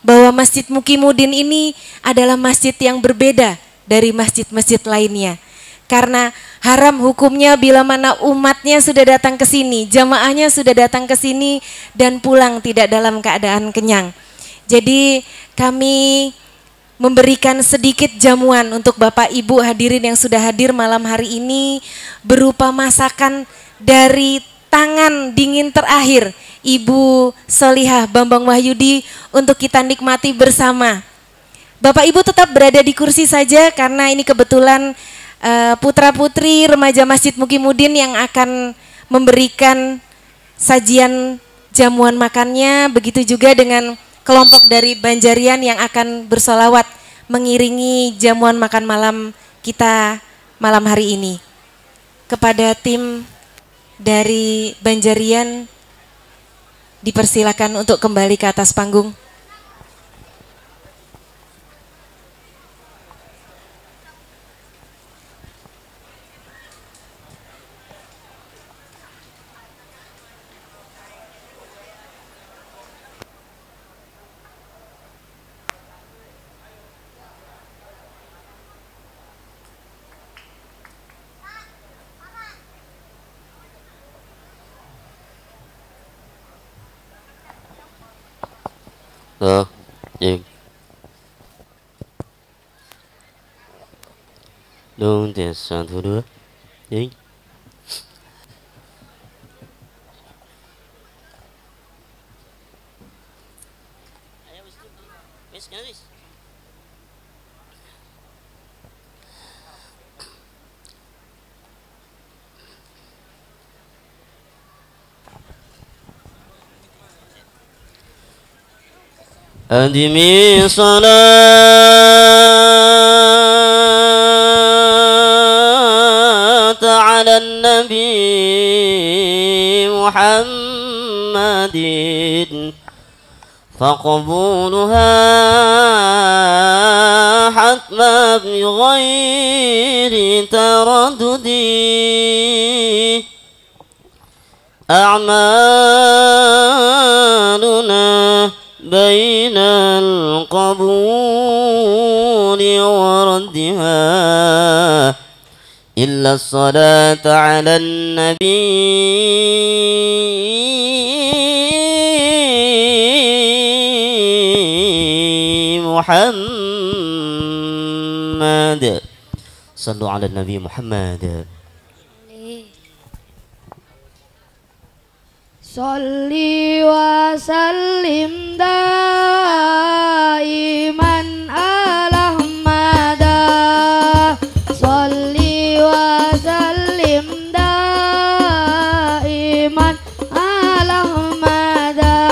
A: bahwa Masjid Mukimuddin ini adalah masjid yang berbeda dari masjid-masjid lainnya. Karena haram hukumnya bila mana umatnya sudah datang ke sini, jamaahnya sudah datang ke sini dan pulang tidak dalam keadaan kenyang. Jadi kami memberikan sedikit jamuan untuk Bapak Ibu hadirin yang sudah hadir malam hari ini berupa masakan dari tangan dingin terakhir Ibu Solihah Bambang Wahyudi untuk kita nikmati bersama. Bapak Ibu tetap berada di kursi saja karena ini kebetulan putra-putri remaja Masjid Mukimuddin yang akan memberikan sajian jamuan makannya, begitu juga dengan kelompok dari Banjarian yang akan bersolawat mengiringi jamuan makan malam kita malam hari ini. Kepada tim dari Banjarian dipersilakan untuk kembali ke atas panggung.
B: Đúng để sản thu đứa Dính أدمي صلاة على النبي محمد فقبولها حتما بغير تردد أعمالنا بين القبول وردها إلا الصلاة على النبي محمد صلوا على النبي محمد
E: Sholli wa sallim daiman ala Ahmada. Sholli wa sallim daiman ala Ahmada.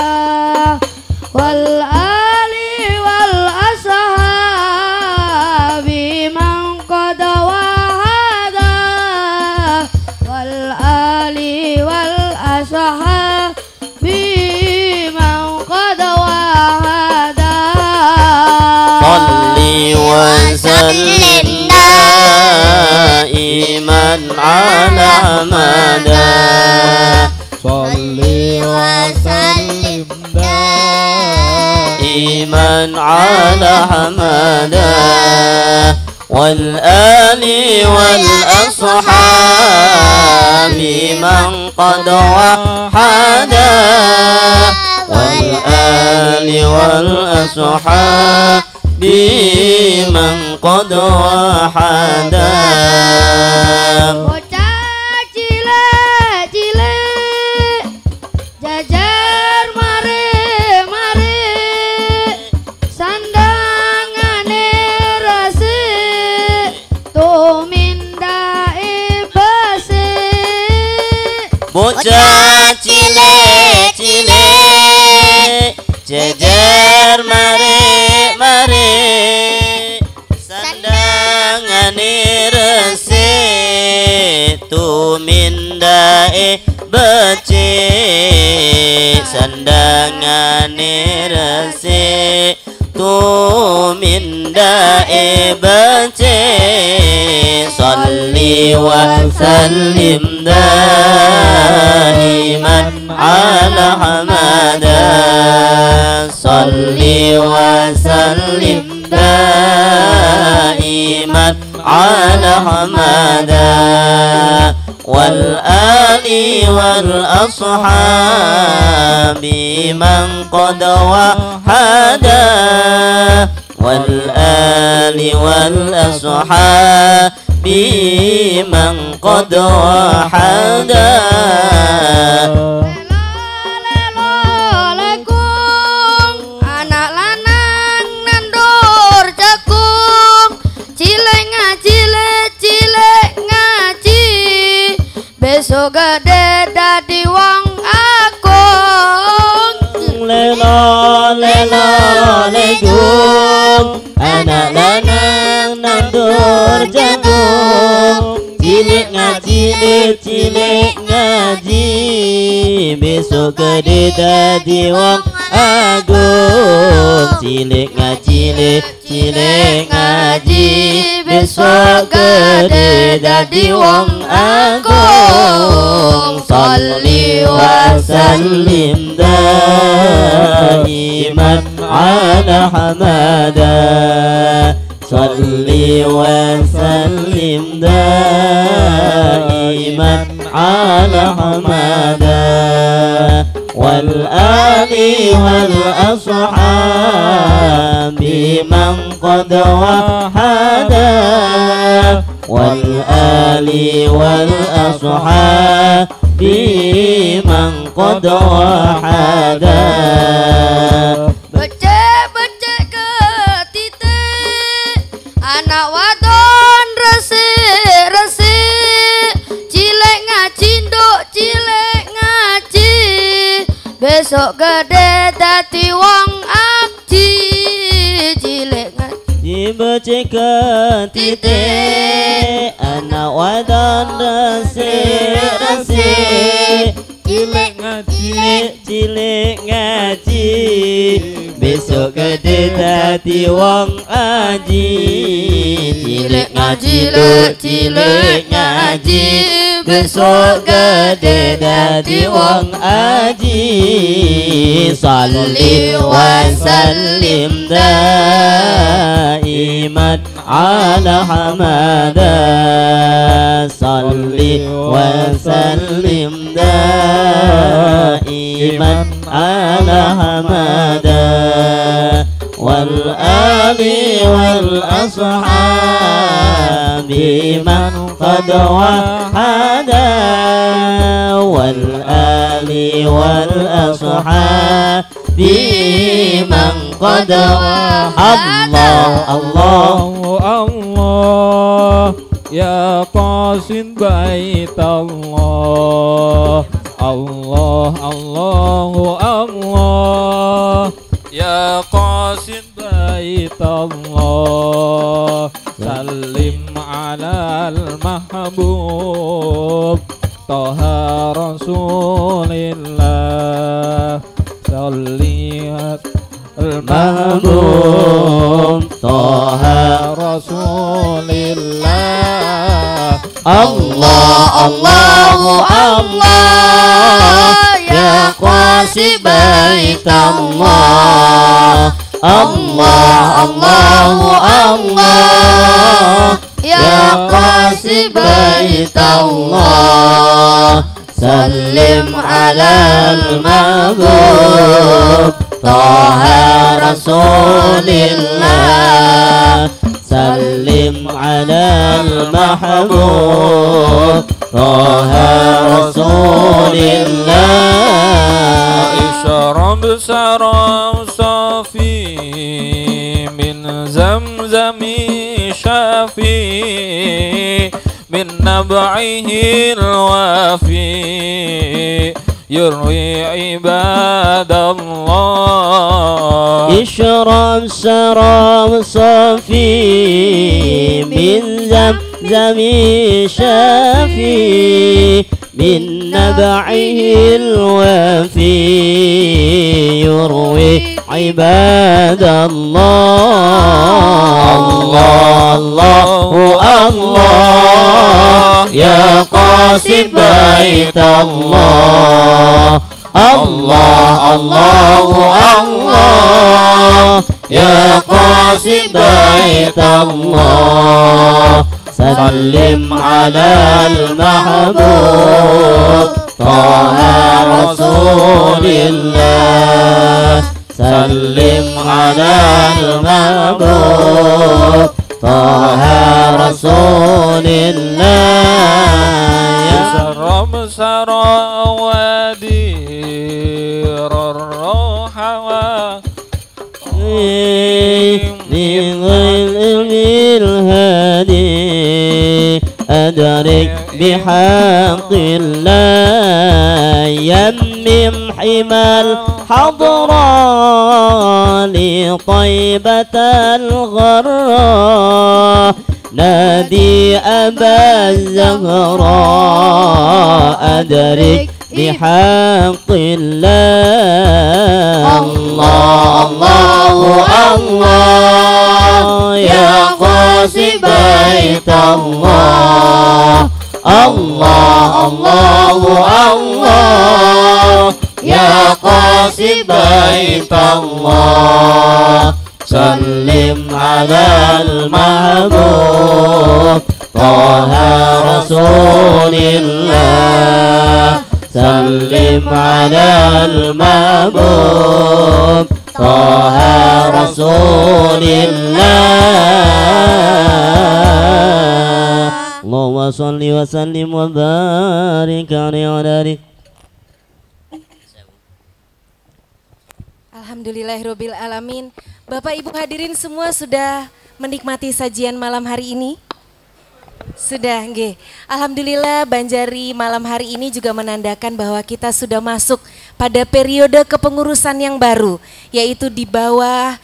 E: Wal ali wal ashabi man qad wahada. Wal ali wal ashabi
B: وسلم دائما على مدى
E: صلي وسلم
B: دائما على حمدا والآل والأصحاب من قد وحدا والآل والأصحاب biman qad wahada.
E: Bocah cilik-cilik jajar mari-mari sandangane resik tumindake besik.
B: Bocah cilik-cilik jejer mari-mari sandangane resik tumindake becik. Sandangane resik tumindake becik. Sholli wa sallim daiman ala hamada. Sholli wa sallim daiman ala hamada. Wal ali wal ashabi man qad wahada. Wal ali wal ashabi man qad wahada.
E: Besok gede dadi wong agung.
B: Lelo lelo legung anak lanang nandur jagung. Cilik ngaji besok gede dadi wong agung. Cilik ngaji besok gede dadi wong agung. Sholli wa sallim daiman ala hamada. Sholli wa sallim daiman ala hamada. Wal ali wal ashabi man qad wahada. Wal ali wal ashabi man qad wahada.
E: Becek-becek ke titik anak wadon resik-resik. Cilik ngaji nduk cilik ngaji besok gede dadi wong akji. Cilik ngaji
B: becek ke titik anak wadon resik-resik. Cilik ngaji besok gede dadi wong aji. Cilik ngaji besok gede dadi wong aji. Sholli wa sallim daiman ala hamada. Sholli wa sallim daiman ala hamada. Wal ali wal ashabi man qad wahada. Wal ali wal ashabi man qad wahada.
F: Allah ya qasid bait Allah. Allah ya qasid bait Allah. Salim ala al-mahbub Taha Rasulillah. Sallihat
B: al-mahbub Taha
F: Rasulillah.
B: Allah ya qasi bait Allah. Allah ya qasi bait Allah. Salim ala al-mahbub Taha Rasulillah. على المحبوب طه رسول الله
F: اشرب شراب صافي من زمزم شافي من نبعه الوافي يروي عباد الله
B: اشرب شراب صافي من زمزم شافي من نبعه الوافي يروي عباد الله الله الله الله يا قاصد بيت الله الله الله الله يا قاصد بيت الله سلم على المحبوب طه رسول الله سلم على المحبوب طه رسول الله
F: يشرب سرى ودير الروح
B: الهادي أدرك بحق الله يمم حمى الحضراء لطيبة الغراء نادي أبا الزهراء أدرك بحق الله الله الله الله يا قاصد بيت الله الله الله الله يا قاصد بيت الله سلم على المحبوب طه رسول الله سلم على المحبوب طه رسول الله اللهم صل وسلم وبارك عليه.
A: Alhamdulillahirabbil alamin. Bapak Ibu hadirin semua sudah menikmati sajian malam hari ini? Sudah, nggih. Alhamdulillah Banjari malam hari ini juga menandakan bahwa kita sudah masuk pada periode kepengurusan yang baru, yaitu di bawah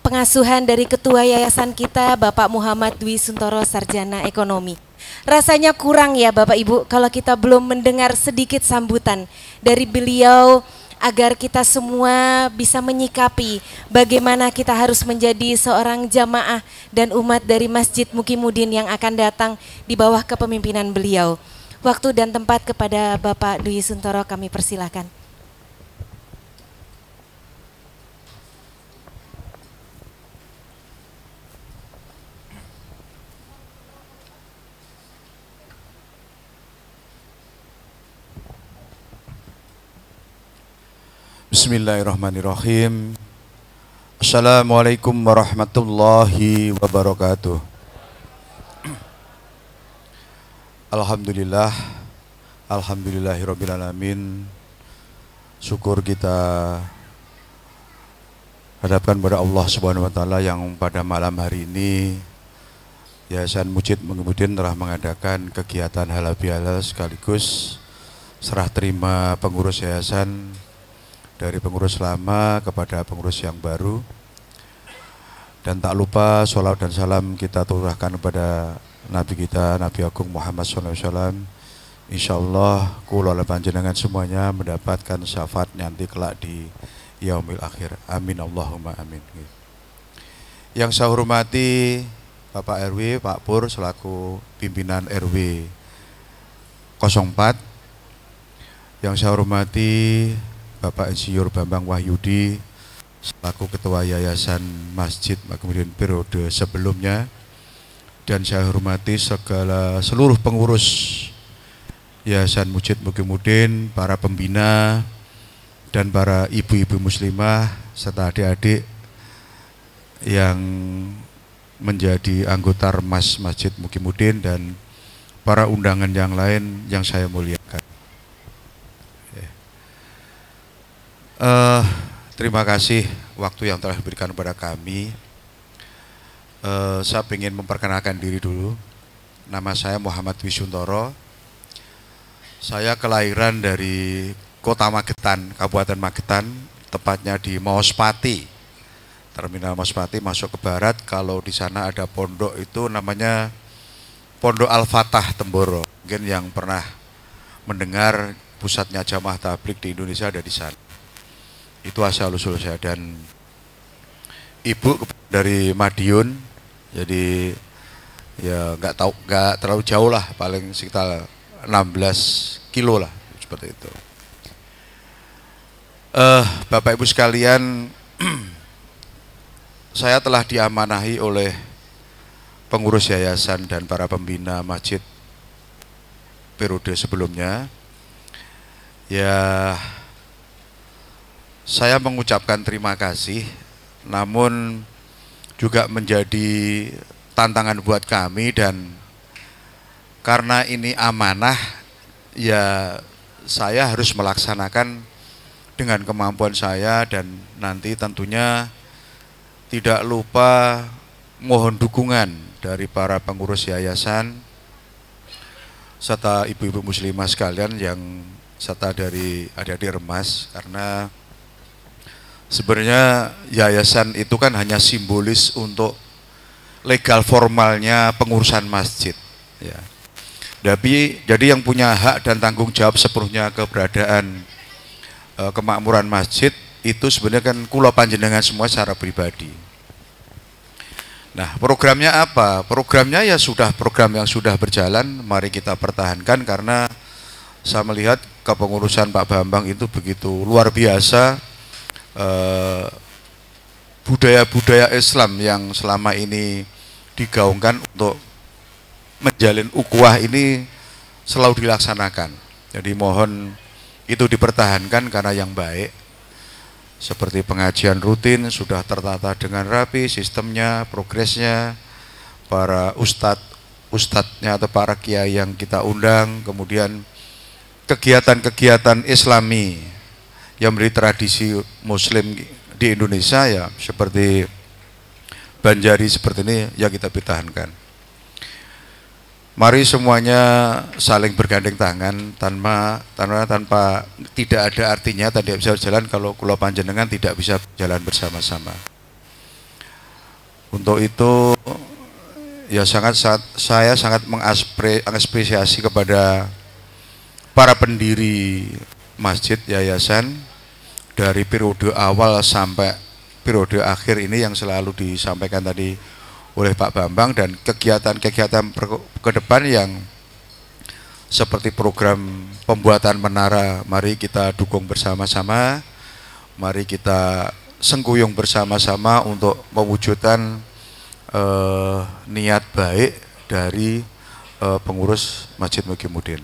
A: pengasuhan dari Ketua Yayasan kita Bapak Muhammad Dwi Suntoro Sarjana Ekonomi. Rasanya kurang ya Bapak Ibu kalau kita belum mendengar sedikit sambutan dari beliau agar kita semua bisa menyikapi bagaimana kita harus menjadi seorang jamaah dan umat dari Masjid Mukimuddin yang akan datang di bawah kepemimpinan beliau. Waktu dan tempat kepada Bapak Dwi Suntoro kami persilahkan.
G: Bismillahirrahmanirrahim. Assalamualaikum warahmatullahi wabarakatuh. Alhamdulillah, alhamdulillahirabbil alamin. Syukur kita hadapkan kepada Allah Subhanahu wa taala yang pada malam hari ini Yayasan Masjid Mukimuddin telah mengadakan kegiatan halal bihalal sekaligus serah terima pengurus yayasan dari pengurus lama kepada pengurus yang baru. Dan tak lupa sholawat dan salam kita turahkan kepada Nabi kita, Nabi Agung Muhammad SAW. InsyaAllah kula panjenengan semuanya mendapatkan syafaat nanti kelak di yaumil akhir. Amin Allahumma amin. Yang saya hormati Bapak RW, Pak Pur selaku pimpinan RW 04. Yang saya hormati Bapak Insinyur Bambang Wahyudi selaku Ketua Yayasan Masjid Mukimuddin periode sebelumnya, dan saya hormati seluruh pengurus Yayasan Masjid Mukimuddin, para pembina dan para ibu-ibu muslimah serta adik-adik yang menjadi anggota Remas Masjid Mukimuddin dan para undangan yang lain yang saya muliakan. Terima kasih waktu yang telah diberikan kepada kami. Saya ingin memperkenalkan diri dulu. Nama saya Muhammad Wisuntoro. Saya kelahiran dari Kota Magetan, Kabupaten Magetan, tepatnya di Maospati. Terminal Maospati masuk ke barat, kalau di sana ada pondok itu namanya Pondok Al-Fatah Temboro. Mungkin yang pernah mendengar pusatnya Jamaah Tabligh di Indonesia ada di sana. Itu asal usul saya, dan ibu dari Madiun, jadi ya nggak terlalu jauh lah, paling sekitar 16 kilo lah, seperti itu. Bapak Ibu sekalian, saya telah diamanahi oleh pengurus yayasan dan para pembina masjid periode sebelumnya. Ya, saya mengucapkan terima kasih, namun juga menjadi tantangan buat kami, dan karena ini amanah, ya saya harus melaksanakan dengan kemampuan saya, dan nanti tentunya tidak lupa mohon dukungan dari para pengurus yayasan serta ibu-ibu muslimah sekalian yang serta dari adik-adik Remas, karena sebenarnya yayasan itu kan hanya simbolis untuk legal formalnya pengurusan masjid, ya. Tapi jadi yang punya hak dan tanggung jawab sepenuhnya keberadaan kemakmuran masjid itu sebenarnya kan kula panjenengan semua secara pribadi. Nah, programnya apa? Programnya ya sudah program yang sudah berjalan, mari kita pertahankan, karena saya melihat kepengurusan Pak Bambang itu begitu luar biasa. Budaya-budaya Islam yang selama ini digaungkan untuk menjalin ukhuwah ini selalu dilaksanakan. Jadi mohon itu dipertahankan karena yang baik. Seperti pengajian rutin sudah tertata dengan rapi sistemnya, progresnya, para ustadznya atau para kiai yang kita undang, kemudian kegiatan-kegiatan Islami yang menjadi tradisi Muslim di Indonesia, ya seperti Banjari seperti ini yang kita pertahankan. Mari semuanya saling bergandeng tangan tanpa tidak ada artinya tidak bisa berjalan kalau kula panjenengan tidak bisa berjalan bersama-sama. Untuk itu ya saya sangat mengapresiasi kepada para pendiri masjid yayasan dari periode awal sampai periode akhir ini yang selalu disampaikan tadi oleh Pak Bambang, dan kegiatan-kegiatan ke depan yang seperti program pembuatan menara, mari kita dukung bersama-sama, mari kita sengkuyung bersama-sama untuk mewujudkan niat baik dari pengurus Masjid Mukimuddin.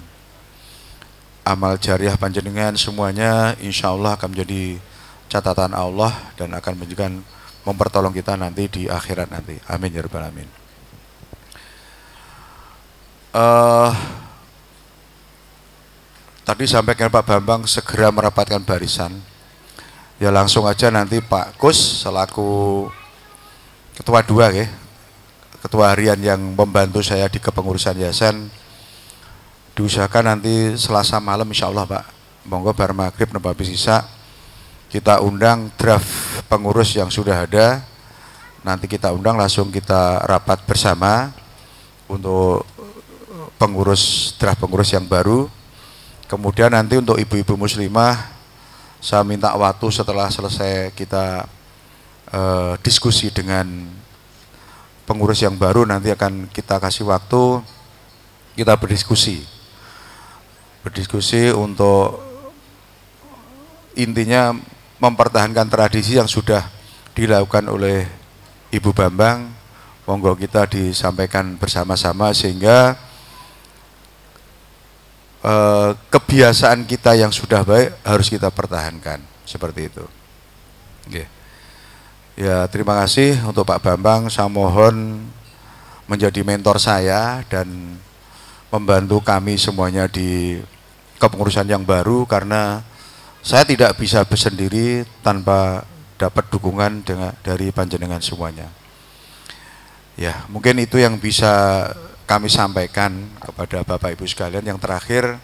G: Amal jariah panjenengan semuanya insya Allah akan menjadi catatan Allah dan akan menjadikan mempertolong kita nanti di akhirat nanti. Amin ya rabbal alamin. Tadi sampaikan Pak Bambang segera merapatkan barisan. Ya langsung aja nanti Pak Kus selaku ketua 2 ya, ketua harian yang membantu saya di kepengurusan yayasan, diusahakan nanti Selasa malam insya Allah Pak, monggo bar maghrib nebab sisa kita undang draft pengurus yang sudah ada, nanti kita undang langsung kita rapat bersama untuk draft pengurus yang baru. Kemudian nanti untuk ibu-ibu muslimah saya minta waktu setelah selesai kita diskusi dengan pengurus yang baru, nanti akan kita kasih waktu kita berdiskusi untuk intinya mempertahankan tradisi yang sudah dilakukan oleh Ibu Bambang. Monggo kita disampaikan bersama-sama sehingga kebiasaan kita yang sudah baik harus kita pertahankan, seperti itu. Ya, terima kasih untuk Pak Bambang. Saya mohon menjadi mentor saya dan membantu kami semuanya di kepengurusan yang baru, karena saya tidak bisa bersendiri tanpa dapat dukungan dari panjenengan semuanya. Ya, mungkin itu yang bisa kami sampaikan kepada Bapak Ibu sekalian. Yang terakhir,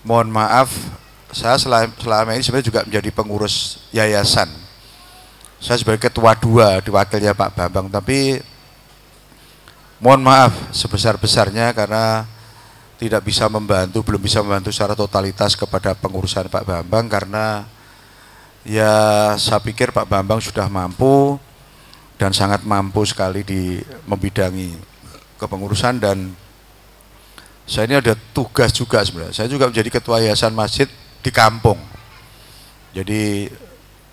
G: mohon maaf, saya selama ini sebenarnya juga menjadi pengurus yayasan. Saya sebagai ketua 2 diwakilnya Pak Bambang, tapi mohon maaf sebesar-besarnya karena tidak bisa membantu, belum bisa membantu secara totalitas kepada pengurusan Pak Bambang, karena ya saya pikir Pak Bambang sudah mampu dan sangat mampu sekali di membidangi kepengurusan, dan saya ini ada tugas juga sebenarnya. Saya juga menjadi ketua yayasan masjid di kampung. Jadi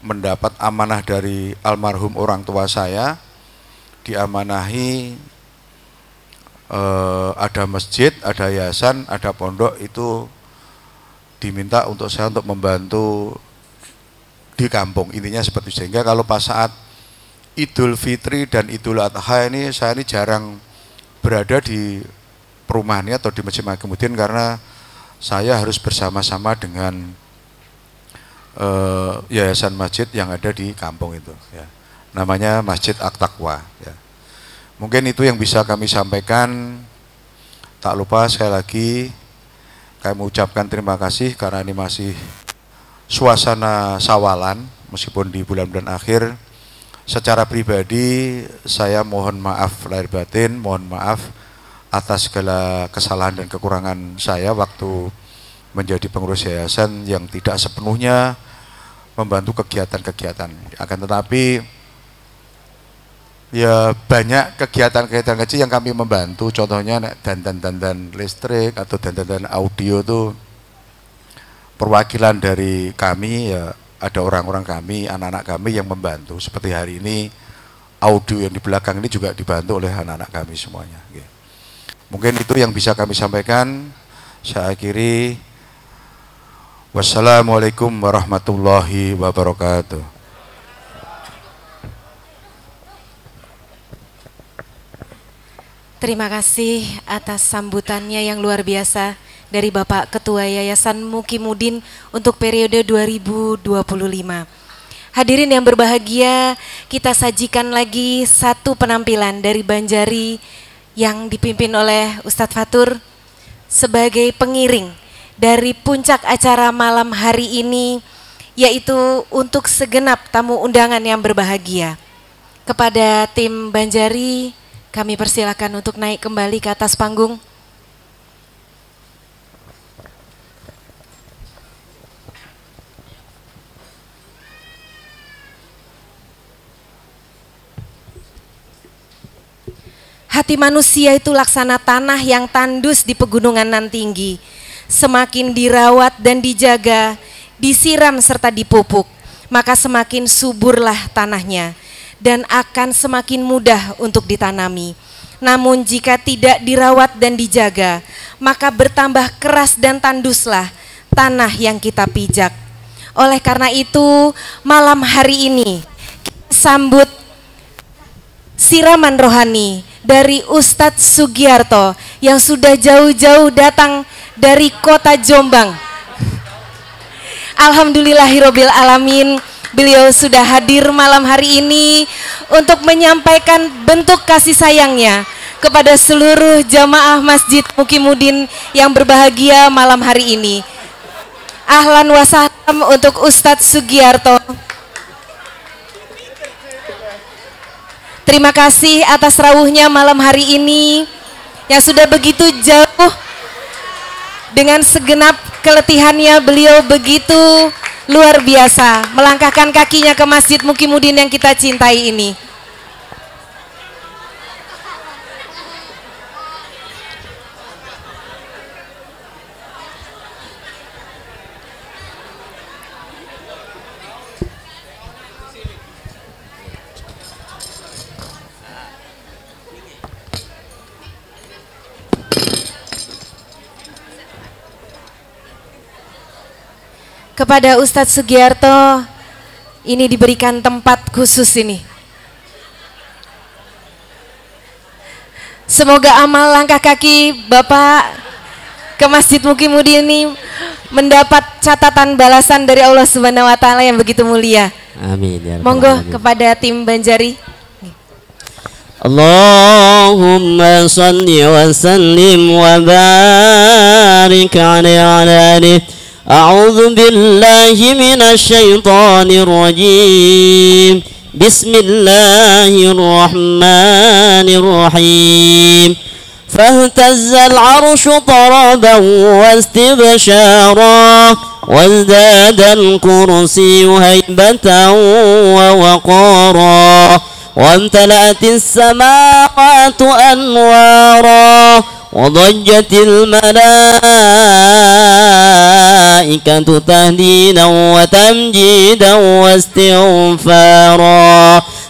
G: mendapat amanah dari almarhum orang tua saya, diamanahi ada masjid, ada yayasan, ada pondok, itu diminta untuk saya untuk membantu di kampung, intinya seperti itu. Sehingga kalau pas saat Idul Fitri dan Idul Adha ini, saya ini jarang berada di perumahan atau di Masjid Mukimuddin, karena saya harus bersama-sama dengan yayasan masjid yang ada di kampung itu, ya. Namanya Masjid At-Taqwa, ya. Mungkin itu yang bisa kami sampaikan. Tak lupa sekali lagi kami mengucapkan terima kasih karena ini masih suasana sawalan meskipun di bulan-bulan akhir. Secara pribadi saya mohon maaf lahir batin, mohon maaf atas segala kesalahan dan kekurangan saya waktu menjadi pengurus yayasan yang tidak sepenuhnya membantu kegiatan-kegiatan. Akan tetapi ya banyak kegiatan-kegiatan kecil yang kami membantu, contohnya dandan-dandan listrik atau dandan-dandan audio itu perwakilan dari kami, ya ada orang-orang kami, anak-anak kami yang membantu. Seperti hari ini audio yang di belakang ini juga dibantu oleh anak-anak kami semuanya. Mungkin itu yang bisa kami sampaikan. Saya akhiri. Wassalamualaikum warahmatullahi wabarakatuh.
A: Terima kasih atas sambutannya yang luar biasa dari Bapak Ketua Yayasan Mukimuddin untuk periode 2025. Hadirin yang berbahagia, kita sajikan lagi satu penampilan dari Banjari yang dipimpin oleh Ustadz Fatur sebagai pengiring dari puncak acara malam hari ini, yaitu untuk segenap tamu undangan yang berbahagia. Kepada tim Banjari, kami persilakan untuk naik kembali ke atas panggung. Hati manusia itu laksana tanah yang tandus di pegunungan nan tinggi. Semakin dirawat dan dijaga, disiram serta dipupuk, maka semakin suburlah tanahnya dan akan semakin mudah untuk ditanami. Namun jika tidak dirawat dan dijaga, maka bertambah keras dan tanduslah tanah yang kita pijak. Oleh karena itu, malam hari ini kita sambut siraman rohani dari Ustadz Sugiarto yang sudah jauh-jauh datang dari kota Jombang. Alhamdulillahirabbil alamin, beliau sudah hadir malam hari ini untuk menyampaikan bentuk kasih sayangnya kepada seluruh jamaah Masjid Mukimuddin yang berbahagia malam hari ini. Ahlan wa sahlan untuk Ustadz Sugiarto. Terima kasih atas rawuhnya malam hari ini yang sudah begitu jauh. Dengan segenap keletihannya beliau begitu luar biasa melangkahkan kakinya ke Masjid Mukimuddin yang kita cintai ini. Kepada Ustadz Sugiarto, ini diberikan tempat khusus ini. Semoga amal langkah kaki Bapak ke Masjid Mukimuddin ini mendapat catatan balasan dari Allah Subhanahu wa taala yang begitu mulia.
B: Amin ya rabbal
A: Monggo
B: alamin.
A: kepada tim Banjari.
B: Allahumma salli wa sallim wa barik alaihi. A'udzu billahi minasy syaithanir rajim. Bismillahirrahmanirrahim. فاهتز العرش طربا واستبشارا وازداد الكرسي هيبة ووقارا وامتلأت السماوات أنوارا وضجت الملائكة تهديدا وتمجيدا واستغفارا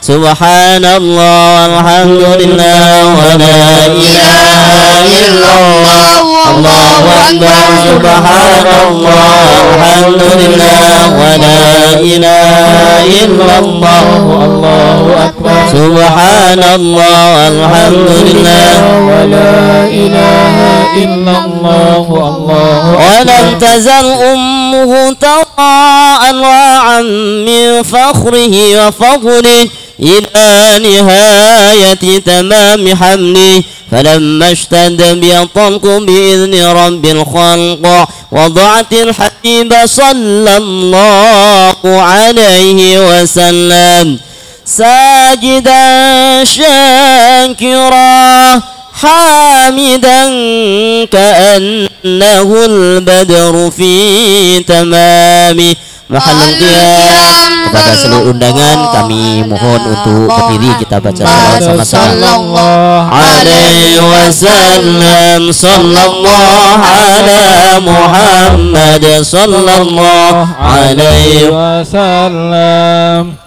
B: سبحان الله والحمد لله ولا إله إلا الله الله أكبر سبحان الله والحمد لله ولا إله إلا الله الله أكبر سبحان الله والحمد لله
F: ولا إله إلا الله الله
B: ولم تزل أمه ترى أنواعا من فخره وفضله إلى نهاية تمام حمله فلما اشتد بيطلق بإذن رب الخلق وضعت الحبيب صلى الله عليه وسلم ساجدا شاكرا حامدا كأنه البدر في تمامه. Mahallul qiyam. Kepada seluruh undangan kami mohon untuk berdiri, kita baca salawat sama-sama. Alaihi wasallam sallallahu ala Muhammad sallallahu alaihi
F: wasallam.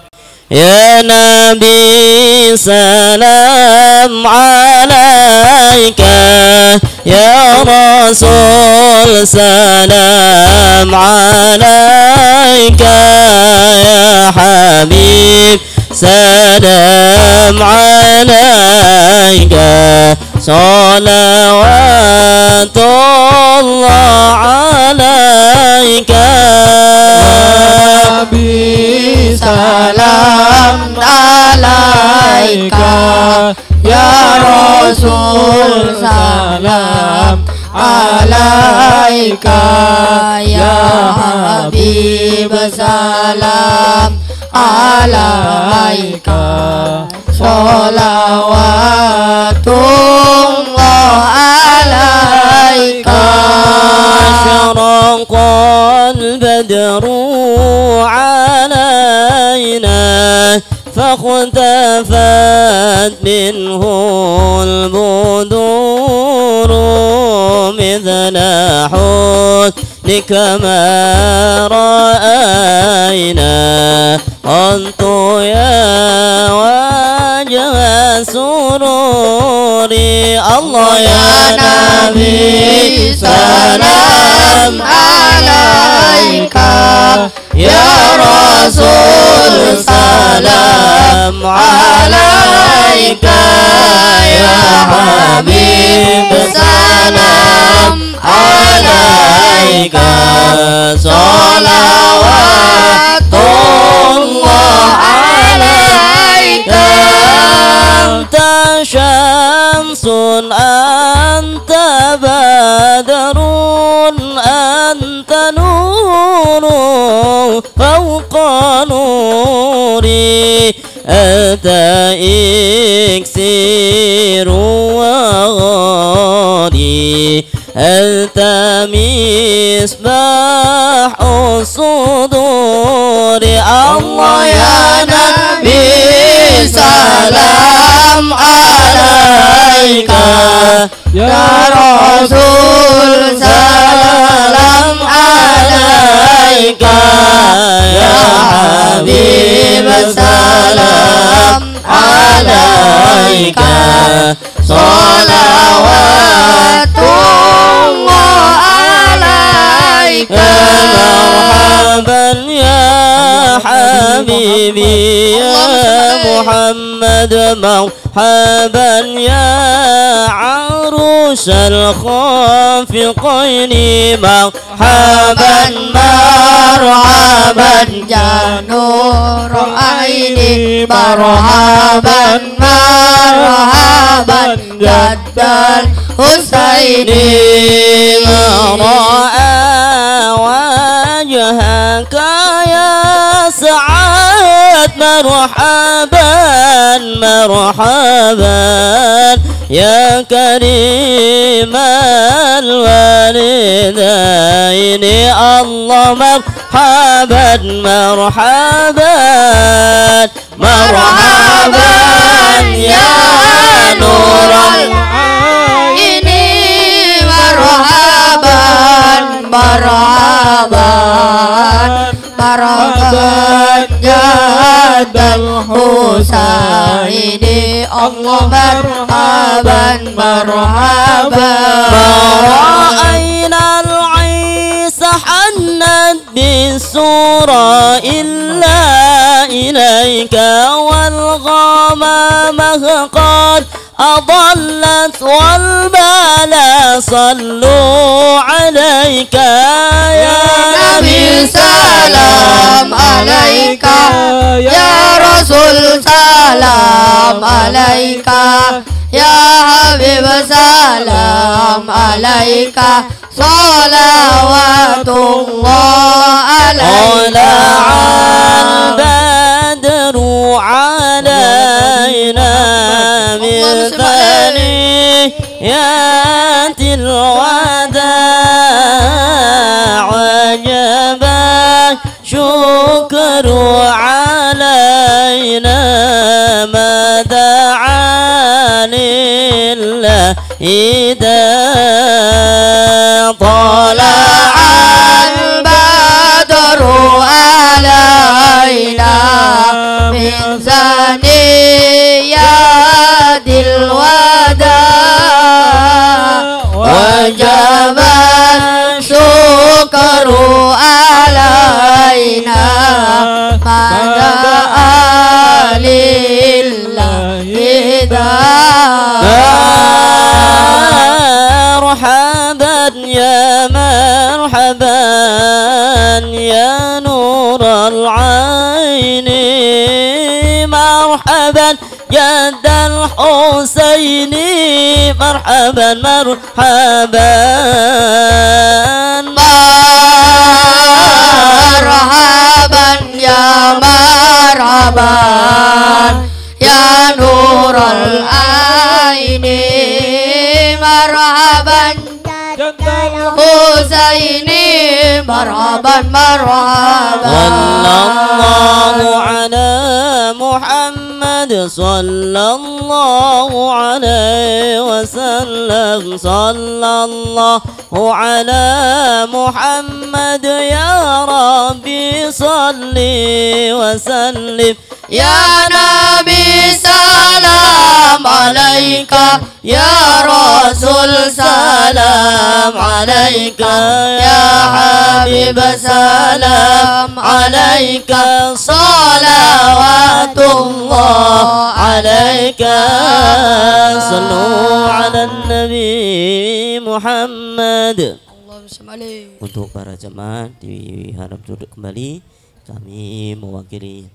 B: Ya Nabi salam alaika, ya Rasul salam alaika, ya Habib salam alaika, salawatullah alaika.
F: Nabi salam alaika, ya Rasul salam alaika, ya Habib salam alaika, salawatullah alaika.
B: Syaraqal badru alaina فاختفت منه البدور مثل حسنك ما رأينا أنت يا وجه سروري الله يا نبي سلام عليك يا رسول سلام عليك يا حبيب سلام عليك صلوات الله عليك أنت شمس أنت بدر أنت نور فوق نوري أنت إكسير وغالي أنت مصباح الصدور الله يا نبي سلام عليك يا رسول سلام عليك يا حبيب سلام عليك صلوات الله عليك مرحبا يا حبيب حبيبي يا محمد مرحبا يا عروس الخافقين مرحبا مرحبا
F: يا نور عيني مرحبا مرحبا جد الحسين
B: رأى وجهك يا سعاد مرحبا مرحبا يا كريم الوالدين الله مرحبا مرحبا مرحبا يا نور العين
F: مرحبا مرحبا مرحبا جد الحسين الله مرحبا مرحبا
B: رأينا العيس حنت بالسورة إلا إليك والغمامة قد أضلت والبلا صلوا عليك يا
F: نبي سلام عليك يا رسول سلام عليك يا حبيب سلام عليك صلوات الله عليك
B: البدر علينا من ثنيات الوداع وجب شكر علينا ما دعا لله إذا طلع
F: البدر علينا من ثنيات الوداع وجب الشكر علينا ما دعا لله
B: مرحبا يا مرحبا يا نور العين مرحبا جد الحسين مرحبا مرحبا
F: مرحبا يا مرحبا يا نور العين مرحبا جد الحسين مرحبا مرحبا
B: صلى الله على محمد صلى الله عليه وسلم صلى الله على محمد يا ربي صل وسلم
F: يا نبي سلام عليك يا رسول سلام عليك يا حبيب سلام عليك صلوات الله عليك
B: صلوا على النبي Muhammad. Untuk para jemaah diharap duduk kembali, kami mewakili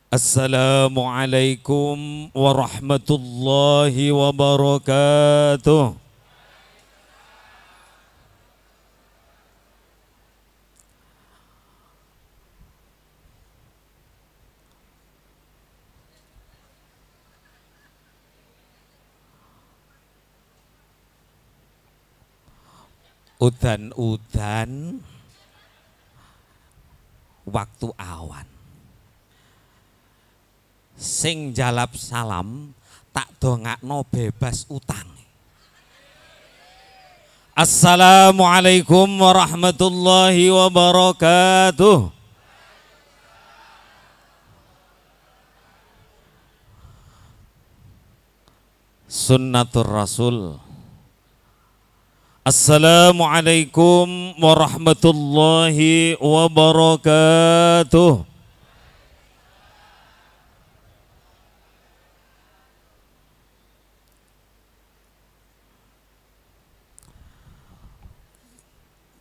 H: Assalamualaikum warahmatullahi wabarakatuh. Udan-udan waktu awan, sing jalap salam tak dongakno bebas utang. Assalamualaikum warahmatullahi wabarakatuh. Sunnatur Rasul. Assalamualaikum warahmatullahi wabarakatuh.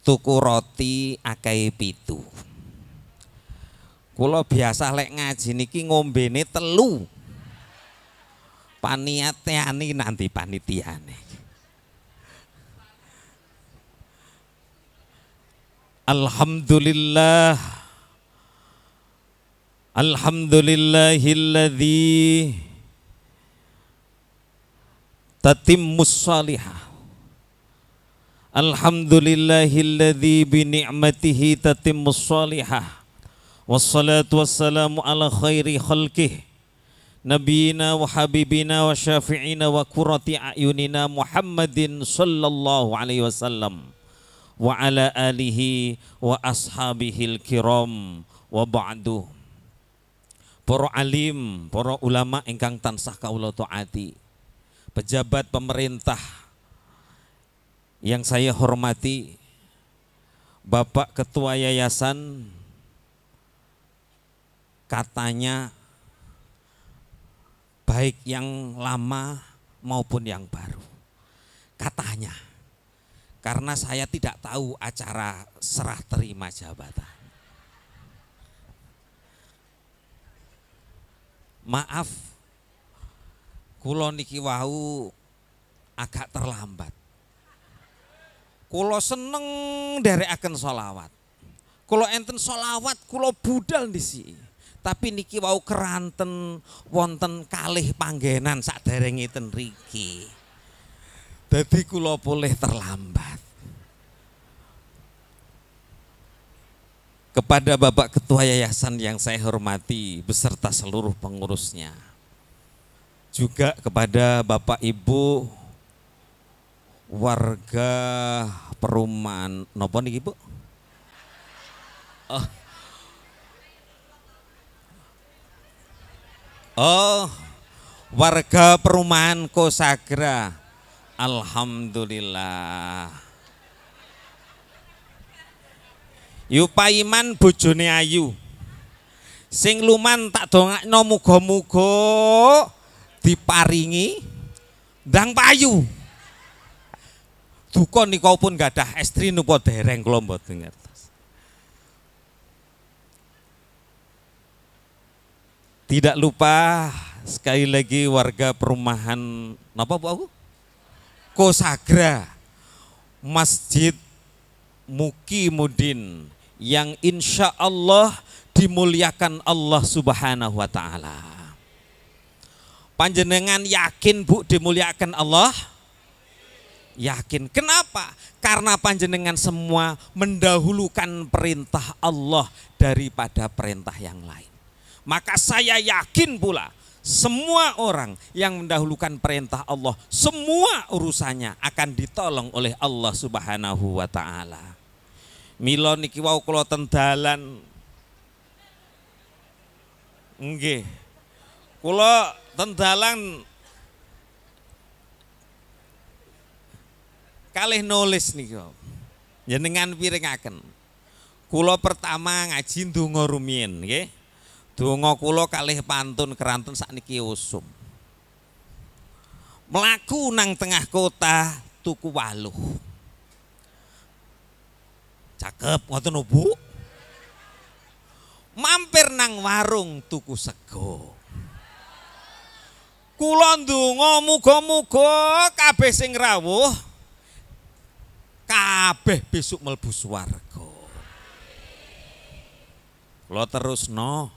H: Tuku roti akeh pitu. Kula biasa lek ngaji niki ngombene telu. Paniatiane nanti panitiane. Alhamdulillah, alhamdulillahilladzi tatimmus salihah. Alhamdulillahilladzi bi ni'matihi tatimmus salihah. Wassalatu wassalamu ala khairi khalqih nabiyina wa habibina wa syafi'ina wa qurrati a'yunina Muhammadin sallallahu alaihi wasallam wa ala alihi wa ashabihil kiram wa ba'du. Para alim, para ulama ingkang tansah kawula taati, pejabat pemerintah yang saya hormati, Bapak Ketua Yayasan, katanya baik yang lama maupun yang baru, katanya. Karena saya tidak tahu acara serah terima jabatan. Maaf, kula niki wau agak terlambat. Kula seneng nderekaken sholawat. Kula enten sholawat, kula budal ndisi. Tapi niki wau keranten wonten kalih panggenan saderengipun riki. Dadi kula boleh terlambat. Kepada Bapak Ketua Yayasan yang saya hormati beserta seluruh pengurusnya. Juga kepada Bapak Ibu warga perumahan napa niki Bu? Warga perumahan Kosagra. Alhamdulillah. Yu Paiman bojone ayu. Sing luman tak dongakno muga-muga diparingi ndang payu. Duka nika pun gadah estri napa dereng kula mboten ngertos. Tidak lupa sekali lagi warga perumahan napa Bu aku? Kosagra, Masjid Mukimudin yang insya Allah dimuliakan Allah Subhanahu wa Ta'ala. Panjenengan yakin Bu dimuliakan Allah? Yakin. Kenapa? Karena panjenengan semua mendahulukan perintah Allah daripada perintah yang lain. Maka saya yakin pula semua orang yang mendahulukan perintah Allah, semua urusannya akan ditolong oleh Allah Subhanahu wa Ta'ala. Mila niki wau kula ten dalan. Nggih. Kula ten dalan kalih nulis niki. Jenengan pirengaken. Kula pertama ngaji ndonga rumiyin nggih. Donga kula kalih pantun keranten sakniki usum. Mlaku nang tengah kota tuku waluh. Cakep ngoten Bu. Mampir nang nang warung tuku sego. Kula ndonga muga-muga kabeh sing rawuh kabeh besok mlebu swarga. Kula terusno.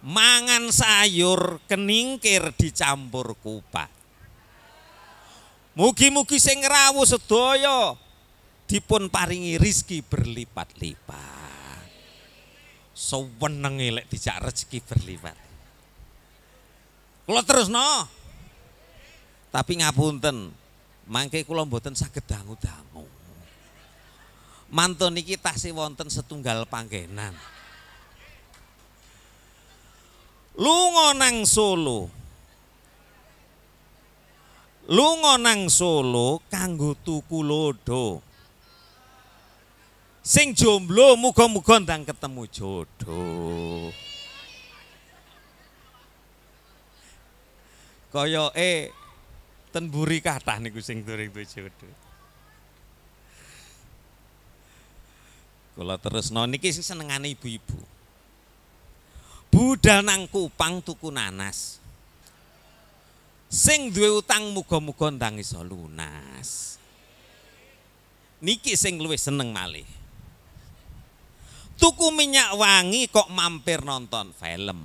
H: Mangan sayur keningkir dicampur kupat. Mugi-mugi sing rawuh sedaya dipun paringi rizki berlipat-lipat. Sewenenge lek dijak rezeki berlipat. Kula terusno. Tapi ngapunten, mangke kula mboten saged dangu-dangu. Mantun niki tasih wonten setunggal panggenan. Lunga nang Solo. Lunga nang Solo kanggo tuku lodo. Sing jomblo muga-muga ndang ketemu jodoh. Koyoke ten mburi kathah niku sing durung jodoh. Kula terusno niki sing senengane ibu-ibu. Budal nang Kupang tuku nanas. Sing duwe utang muga-muga ndang iso lunas. Niki sing luwih seneng malih. Tuku minyak wangi kok mampir nonton film.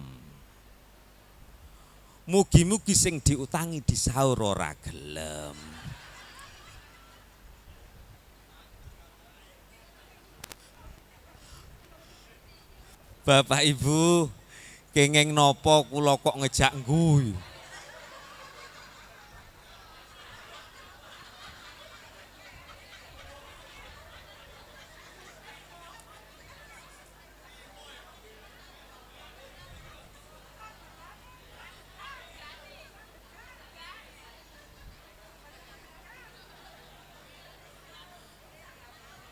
H: Mugi-mugi sing diutangi disaur ora gelem. Bapak Ibu, kenging nopo kula kok ngejak ngguyu.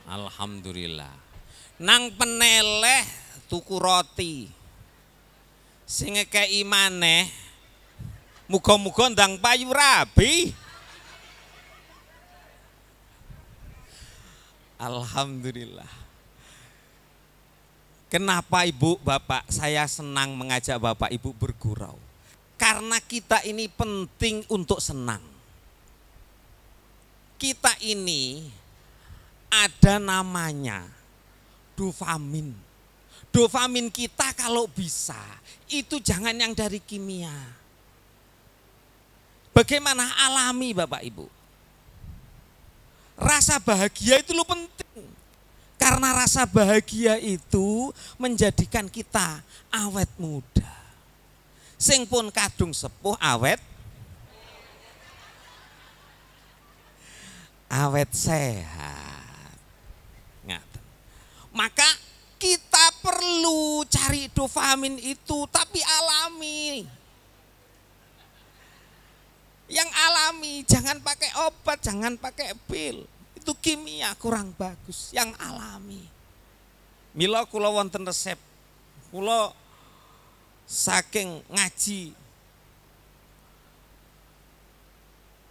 H: Alhamdulillah. Nang peneleh tuku roti. Sing ngekeki maneh muga-muga ndang payu rabi. Alhamdulillah. Kenapa Ibu, Bapak, saya senang mengajak Bapak Ibu bergurau. Karena kita ini penting untuk senang. Kita ini ada namanya dopamin. Dopamin kita kalau bisa itu jangan yang dari kimia. Bagaimana alami Bapak Ibu? Rasa bahagia itu lo penting. Karena rasa bahagia itu menjadikan kita awet muda. Sing pun kadung sepuh awet sehat. Maka kita perlu cari dopamin itu tapi alami. Yang alami, jangan pakai obat, jangan pakai pil. Itu kimia kurang bagus, yang alami. Mila kula wonten resep. Kula saking ngaji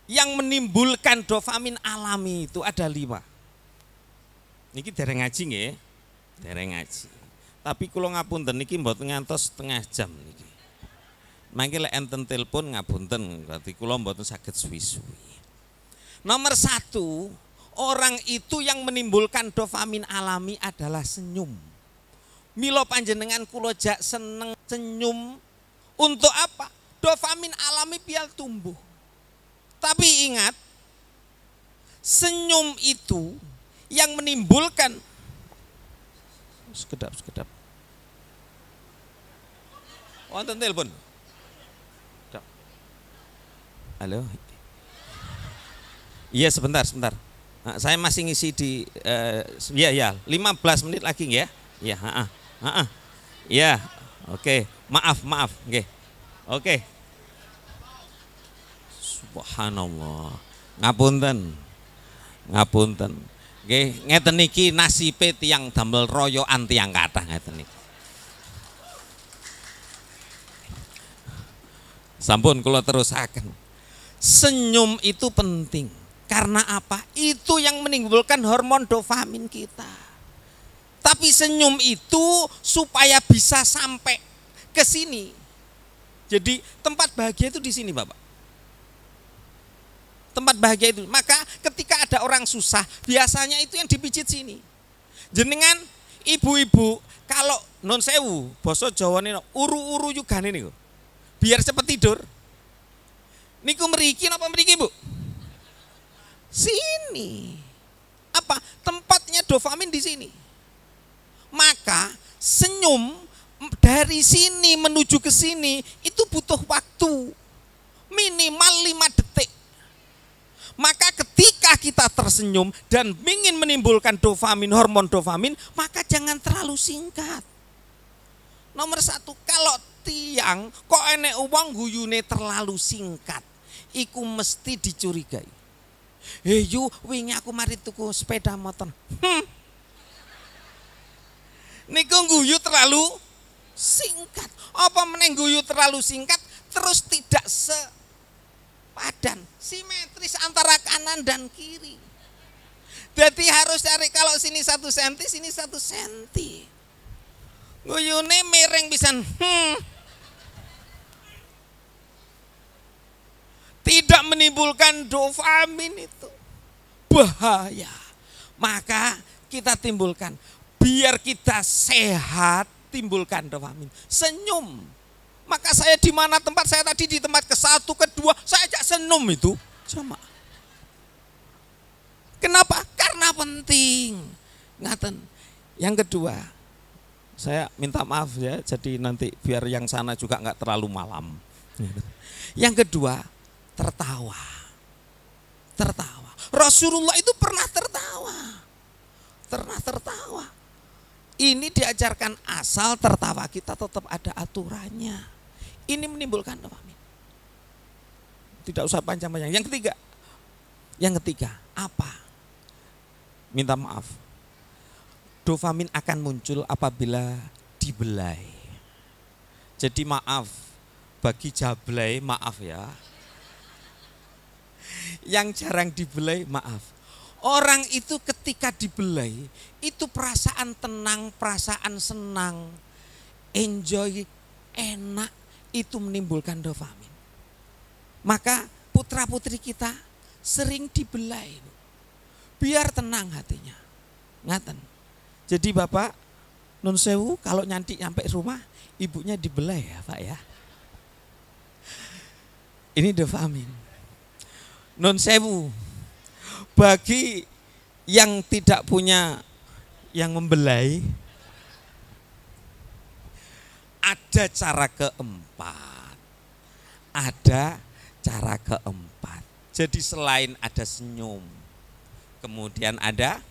H: yang menimbulkan dopamin alami itu ada 5. Niki dereng ngaji nggih. Dereng ngaji. Tapi kula ngapunten niki mboten ngantos setengah jam niki. Mangke lek enten telepon ngapunten, berarti kula mboten saged suwi-suwi. Nomor 1, orang itu yang menimbulkan dopamin alami adalah senyum. Mila panjenengan kula jak seneng senyum untuk apa? Dopamin alami biar tumbuh. Tapi ingat, senyum itu yang menimbulkan sekedap. Wonten telepon. Halo. Iya sebentar. Nah, saya masih ngisi di ya 15 menit lagi ya. Ya, Ya, oke. Maaf, nggih. Oke. Subhanallah. Ngapunten. Nggih, ngeten niki nasibe tiyang damel royokan tiyang kathah ngeten niki. Sampun kula terusaken. Senyum itu penting. Karena apa? Itu yang menimbulkan hormon dopamin kita. Tapi senyum itu supaya bisa sampai ke sini. Jadi tempat bahagia itu di sini, Bapak. Tempat bahagia itu. Maka ketika ada orang susah, biasanya itu yang dipijit sini. Jenengan ibu-ibu kalau non sewu, basa Jawane uru-uru juga nih, biar cepat tidur. Niku mriki napa mriki, Bu? Sini. Apa? Tempatnya dopamin di sini. Maka senyum dari sini menuju ke sini itu butuh waktu minimal 5 detik. Maka ketika kita tersenyum dan ingin menimbulkan dopamin, hormon dopamin, maka jangan terlalu singkat. Nomor 1, kalau tiang kok enek uang guyune terlalu singkat, iku mesti dicurigai. Yu, wingi aku mari tuku sepeda motor. Niku guyu terlalu singkat. Apa meneng guyu terlalu singkat terus tidak sepadan, simetris antara kanan dan kiri. Jadi harus cari kalau sini 1 cm, sini 1 cm. Guyune miring pisan. Tidak menimbulkan dopamin itu bahaya. Maka kita timbulkan biar kita sehat, timbulkan dopamin. Senyum. Maka saya di mana tempat saya tadi, di tempat ke-1, ke-2, saya ajak senyum itu jamaah. Kenapa? Karena penting. Ngaten. Yang kedua, saya minta maaf ya, jadi nanti biar yang sana juga nggak terlalu malam. Yang kedua, tertawa. Tertawa. Rasulullah itu pernah tertawa. Pernah tertawa. Ini diajarkan asal tertawa kita tetap ada aturannya. Ini menimbulkan dopamin. Tidak usah panjang-panjang. Yang ketiga apa? Minta maaf. Dopamin akan muncul apabila dibelai. Jadi maaf bagi jablay, maaf ya. Yang jarang dibelai, maaf. Orang itu ketika dibelai, itu perasaan tenang, perasaan senang, enjoy, enak, itu menimbulkan dopamin. Maka putra putri kita sering dibelai, biar tenang hatinya. Ngaten. Jadi Bapak, nun sewu kalau nyampe rumah, ibunya dibelai ya Pak ya. Ini dopamin. Nun sewu, bagi yang tidak punya yang membelai, ada cara keempat. Ada cara keempat. Jadi selain ada senyum, kemudian ada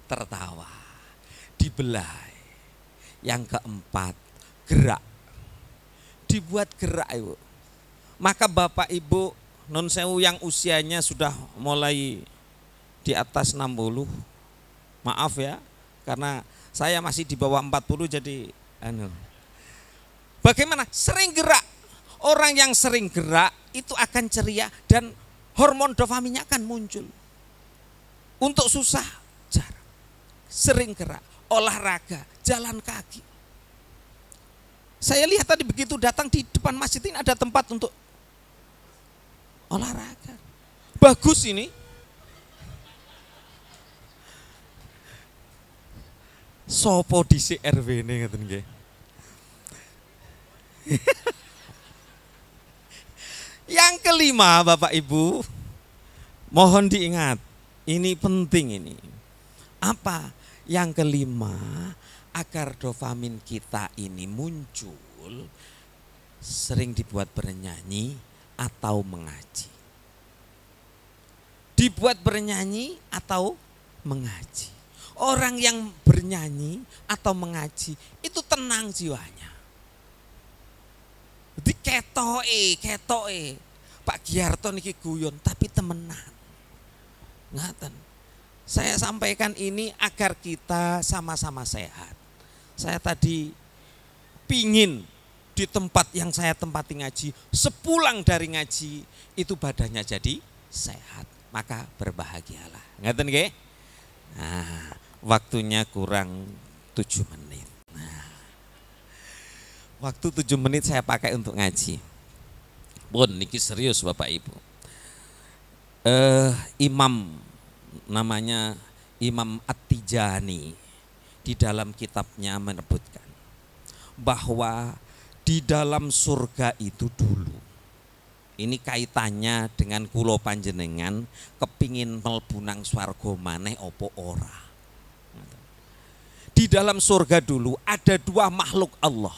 H: tertawa, dibelai. Yang keempat, gerak. Dibuat gerak, Ibu. Maka Bapak Ibu non sewu yang usianya sudah mulai di atas 60, maaf ya, karena saya masih di bawah 40 jadi bagaimana? Sering gerak. Orang yang sering gerak itu akan ceria dan hormon dopaminnya akan muncul. Untuk susah, jarang. Sering gerak, olahraga, jalan kaki. Saya lihat tadi begitu datang di depan masjid ini ada tempat untuk olahraga. Bagus ini. Sopo dhisik RW-ne ngoten nggih. Yang kelima Bapak Ibu, mohon diingat, ini penting ini. Apa? Yang kelima, agar dopamin kita ini muncul, sering dibuat bernyanyi atau mengaji. Dibuat bernyanyi atau mengaji. Orang yang bernyanyi atau mengaji itu tenang jiwanya. Jadi ketoke. Pak Giarto niki guyon tapi temenan. Ngaten. Saya sampaikan ini agar kita sama-sama sehat. Saya tadi pingin di tempat yang saya tempati ngaji, sepulang dari ngaji itu badannya jadi sehat, maka berbahagialah. Ngaten nggih? Nah, waktunya kurang 7 menit. Nah, waktu 7 menit saya pakai untuk ngaji. Pun niki serius Bapak Ibu. Imam namanya Imam At-Tijani di dalam kitabnya menyebutkan bahwa di dalam surga itu dulu, ini kaitannya dengan kulo panjenengan kepingin mlebu nang swarga maneh opo ora. Di dalam surga dulu ada 2 makhluk Allah.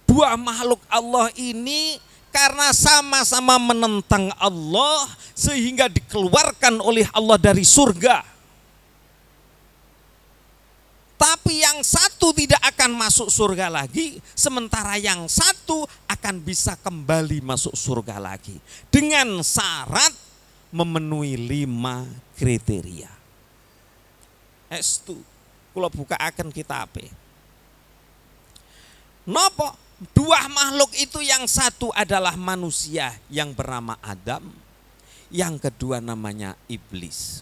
H: 2 makhluk Allah ini karena sama-sama menentang Allah sehingga dikeluarkan oleh Allah dari surga. Tapi yang satu tidak akan masuk surga lagi, sementara yang satu akan bisa kembali masuk surga lagi dengan syarat memenuhi 5 kriteria. Estu, kula buka akan kitabe. Nopo? 2 makhluk itu, yang satu adalah manusia yang bernama Adam, yang kedua namanya iblis.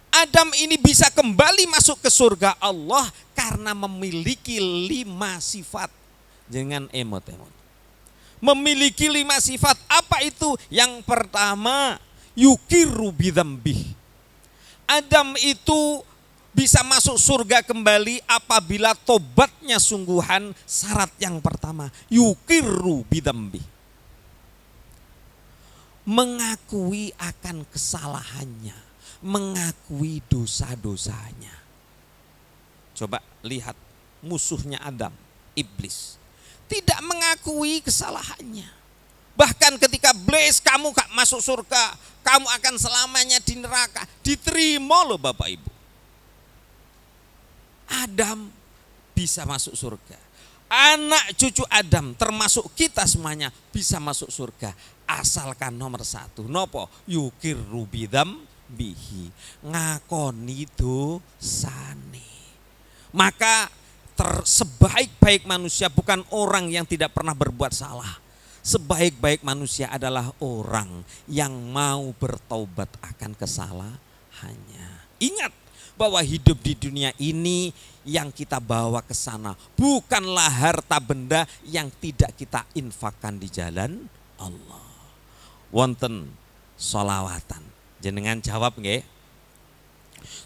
H: Adam ini bisa kembali masuk ke surga Allah karena memiliki 5 sifat. Jangan emot-emot. Memiliki 5 sifat. Apa itu? Yang pertama, yukiru bidzambih. Adam itu bisa masuk surga kembali apabila tobatnya sungguhan. Syarat yang pertama, yukiru bidzambih. Mengakui akan kesalahannya, mengakui dosa-dosanya. Coba lihat musuhnya Adam, iblis. Tidak mengakui kesalahannya. Bahkan ketika iblis, kamu gak masuk surga, kamu akan selamanya di neraka. Diterima loh Bapak Ibu. Adam bisa masuk surga. Anak cucu Adam termasuk kita semuanya bisa masuk surga. Asalkan nomor 1, nopo? Yukiru bidzambihi, ngakoni dosane. Maka sebaik-baik manusia bukan orang yang tidak pernah berbuat salah. Sebaik-baik manusia adalah orang yang mau bertaubat akan kesalahannya. Ingat bahwa hidup di dunia ini yang kita bawa ke sana bukanlah harta benda yang tidak kita infakkan di jalan Allah. Wonten sholawatan, jenengan jawab nggih.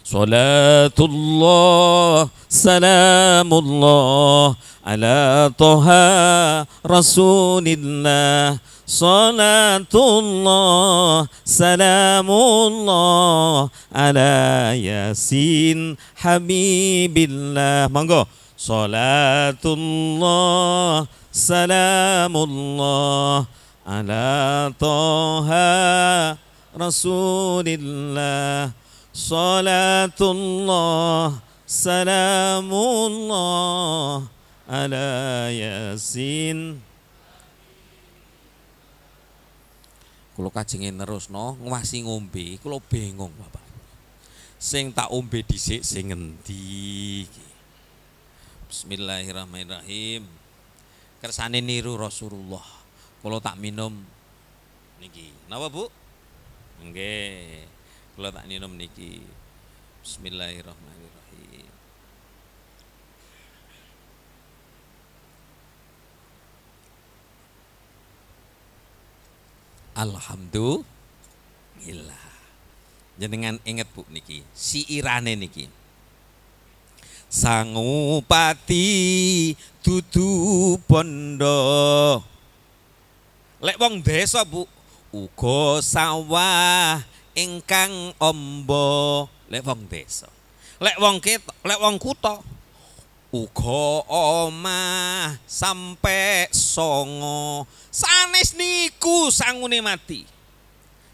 H: Salatullah salamullah ala toha rasulillah. Salatullah salamullah ala yasin habibillah. Monggo. Salatullah salamullah ala toha rasulillah. Salatullah salamullah ala yasin. Kulo kajengin terus no ngwasi ngombe, kulo bingung Bapak. Sing tak ombe dhisik sing ngendi? Bismillahirrahmanirrahim. Kersane niru Rasulullah. Kulo tak minum niki. Napa Bu? Nggih. Kulo tak minum niki. Bismillahirrahmanirrahim. Alhamdulillah. Jenengan inget Bu niki, siirane niki. Sangupati dudu bondo. Lek wong desa Bu, uga sawah ingkang ombo. Lek wong desa. Lek wong kutha uga omah sampe songo. Sanes niku sangune mati.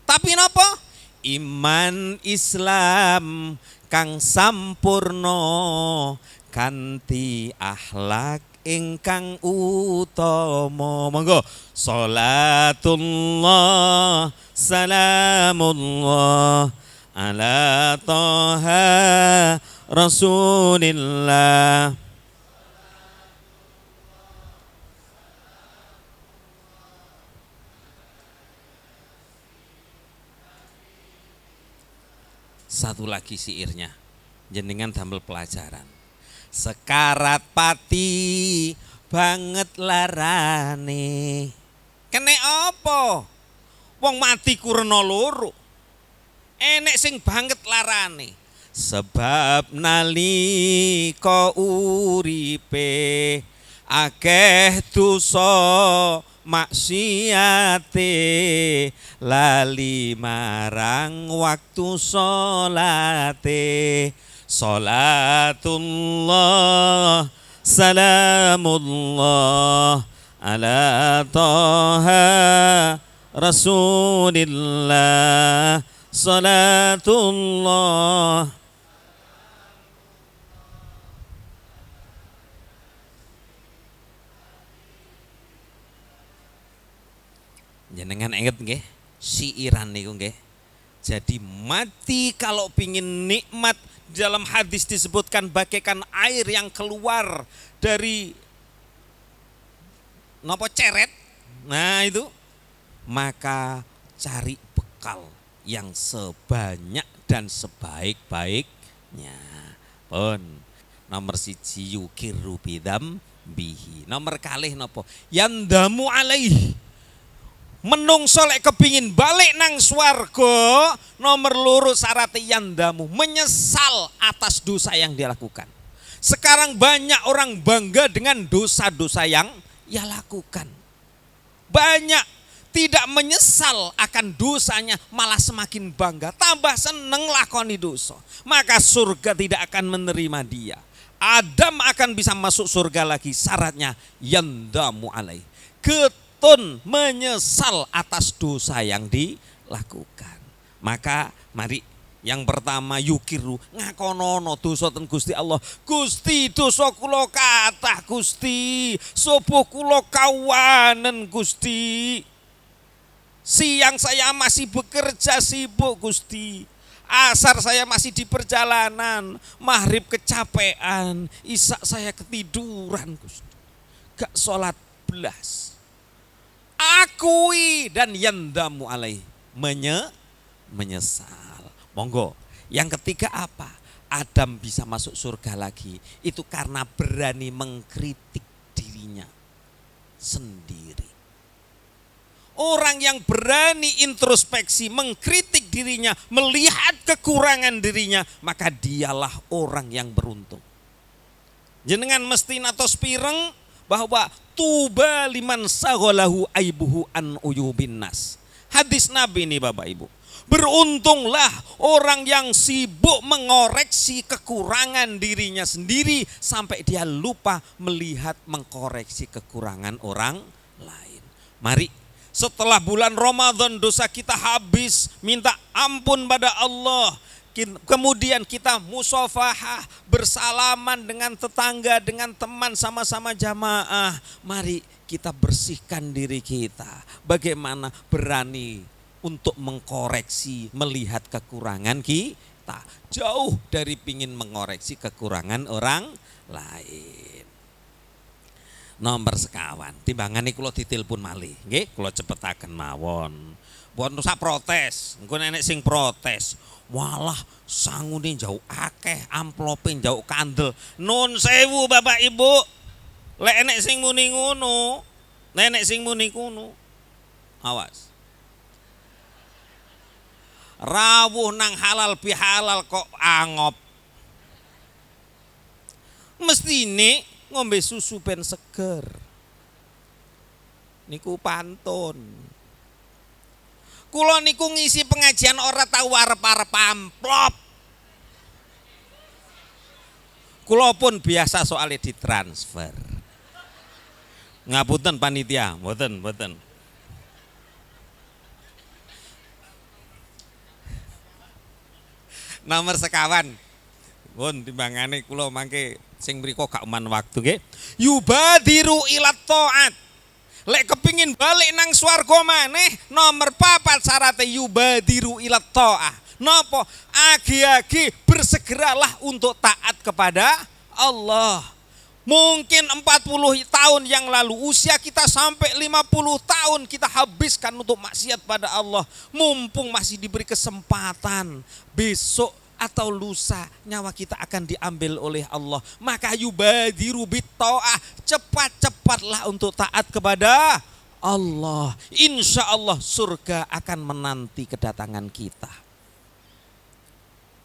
H: Tapi napa? Iman Islam kang sampurno kanthi akhlak ingkang utama. Monggo. Salatullah salamullah ala toha rasulillah. Satu lagi syairnya. jenengan damel pelajaran. Sekarat pati banget larane. Kene apa? Wong mati kurena loro. Enek sing banget larane. Sebab nalika uripe akeh dosa maksiate lali marang waktu salate. Salatullah salamullah ala taha rasulillah. Salatullah. Jenengan inget nggih siiran niku nggih. Jadi mati kalau pingin nikmat, dalam hadis disebutkan bagaikan air yang keluar dari nopo ceret. Nah itu, maka cari bekal yang sebanyak dan sebaik-baiknya. Pun nomor siji yukiru bidam bihi. Nomor kalih nopo yandamu alaih. Menungso lek kepingin balik nang swarga, nomor loro syaratnya yandamu, menyesal atas dosa yang dia lakukan. Sekarang banyak orang bangga dengan dosa-dosa yang ia lakukan. Banyak tidak menyesal akan dosanya, malah semakin bangga, tambah seneng lakoni dosa. Maka surga tidak akan menerima dia. Adam akan bisa masuk surga lagi, syaratnya yandamu alaih. Tun menyesal atas dosa yang dilakukan. Maka mari yang pertama yukiru ngakonono dosa ten Gusti Allah. Gusti dosa kula kathah Gusti, subuh kula kawanen Gusti. Siang saya masih bekerja sibuk Gusti. Asar saya masih di perjalanan, maghrib kecapean, isya saya ketiduran Gusti. Gak sholat belas. Akui dan yandamu alaih, menyesal. Monggo. Yang ketiga apa? Adam bisa masuk surga lagi itu karena berani mengkritik dirinya sendiri. Orang yang berani introspeksi, mengkritik dirinya, melihat kekurangan dirinya, maka dialah orang yang beruntung. Jenengan mesti natos pireng bahwa tuba liman saghalahu aibuhu an uyubin nas. Hadis Nabi ini Bapak Ibu. Beruntunglah orang yang sibuk mengoreksi kekurangan dirinya sendiri sampai dia lupa melihat mengkoreksi kekurangan orang lain. Mari setelah bulan Ramadan dosa kita habis, minta ampun pada Allah. Kemudian kita musafahah, bersalaman dengan tetangga, dengan teman, sama-sama jamaah. Mari kita bersihkan diri kita. Bagaimana berani untuk mengkoreksi, melihat kekurangan kita. Jauh dari pingin mengoreksi kekurangan orang lain. Nomor sekawan, timbangane kula ditelepon malih. Nggih, kula cepetaken mawon. Pun sak protes, engko nenek sing protes. Walah sangune jauh akeh, amplope jauh kandel. Nun sewu Bapak Ibu. Lek enek sing muni ngono, nenek sing muni ngono. Awas. Rawuh nang halal bihalal kok angop. Mestine ngombe susu ben seger. Niku pantun. Kula niku ngisi pengajian ora tahu arep-arep amplop. Kula pun biasa soalnya ditransfer. Ngapunten panitia, mboten. Nomor sekawan. Pun timbangane kula mangke sing mriko gak uman waktu nggih. Yubadiru ila taat. Lek kepingin balik nang swarga maneh, nomor 4 syaratnya yubadiru ila ta'ah. Napa? Agi-agi bersegeralah untuk taat kepada Allah. Mungkin 40 tahun yang lalu usia kita sampai 50 tahun kita habiskan untuk maksiat pada Allah. Mumpung masih diberi kesempatan, besok atau lusa nyawa kita akan diambil oleh Allah. Maka yubadiru bitta'ah, cepat-cepatlah untuk taat kepada Allah. Insya Allah surga akan menanti kedatangan kita.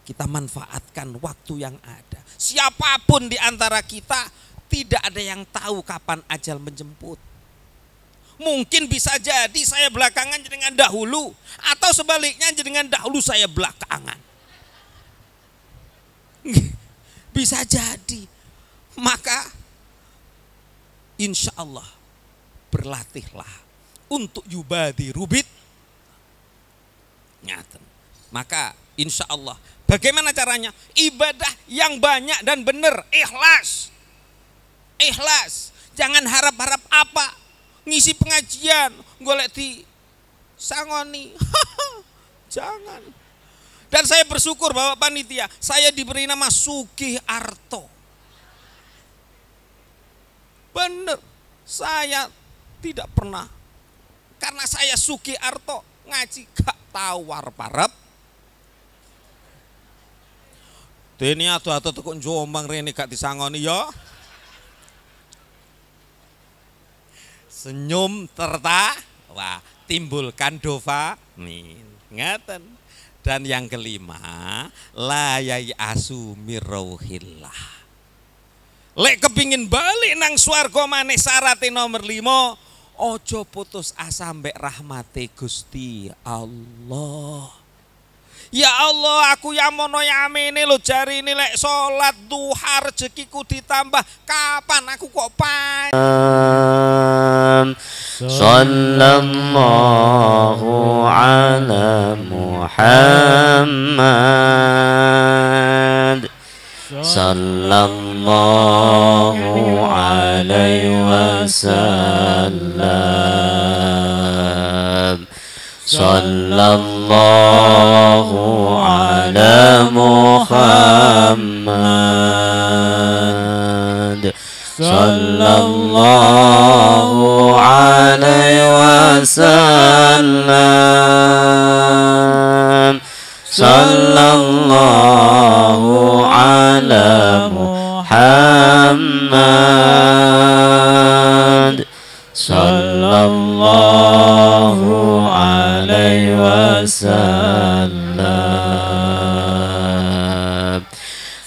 H: Kita manfaatkan waktu yang ada. Siapapun di antara kita, tidak ada yang tahu kapan ajal menjemput. Mungkin bisa jadi saya belakangan dengan dahulu, atau sebaliknya dengan dahulu saya belakangan. Bisa jadi. Maka insya Allah berlatihlah untuk yubadiru bit. Maka insya Allah, bagaimana caranya? Ibadah yang banyak dan benar, ikhlas. Ikhlas, jangan harap-harap apa. Ngisi pengajian, golek di sangoni. Jangan. Dan saya bersyukur bahwa panitia, saya diberi nama Sugih Arto. Benar, saya tidak pernah. Karena saya Sugih Arto, ngaji gak tawar parep. Dene ado-ado tekuk Jombang rene gak disangoni ya. Senyum tertawa timbulkan dopamin. Ngaten. Dan yang kelima, la yayasu mirauhillah. Lek kepingin balik nang swarga maneh syarat nomor 5, ojo putus asa mbek rahmate Gusti Allah. Ya Allah, aku ya mono ya amene lo jari ini lek salat duha rezekiku ditambah, kapan aku kok
B: Sallallahu ala Muhammad Sallallahu alaihi wasallam Sallallahu ala Muhammad Sallallahu alaihi wasallam Sallallahu ala Muhammad Sallallahu alaihi wasallam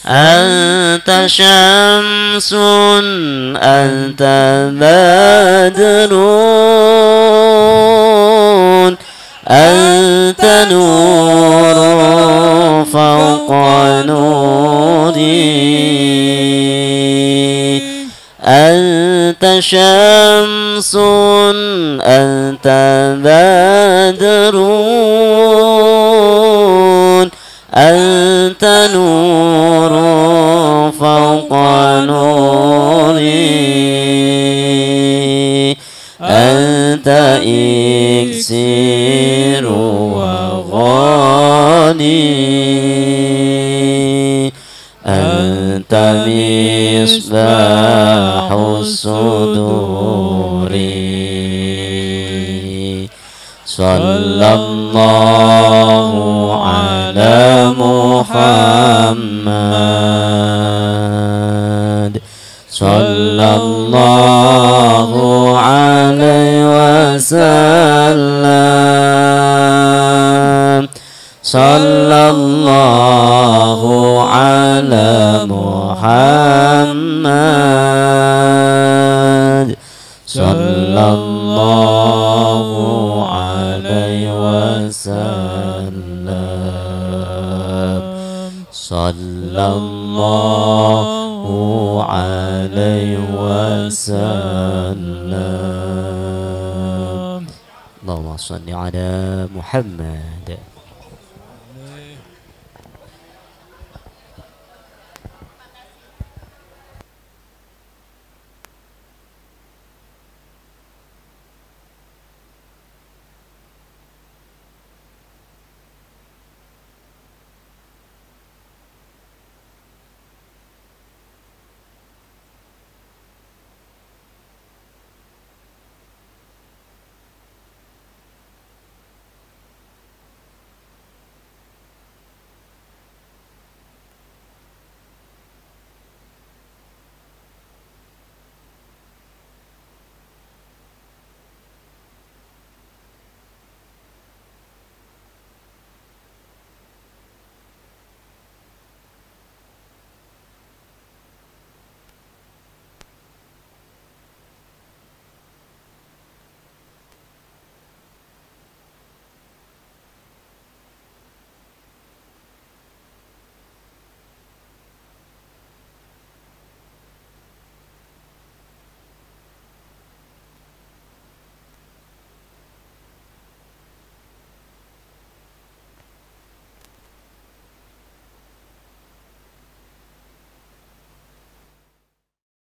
B: Anta syamsun anta badrun anta nurun fawqa nuri Anta syamsun anta badrun anta nurun fawqa nuri anta iksiru wa ghani anta misbahu suduri Sallallahu ala Muhammad Sallallahu alaihi wasallam Sallallahu ala Muhammad Sallallahu alaihi wasallam Sallallahu alaihi wasallam Allahumma salli ala Muhammad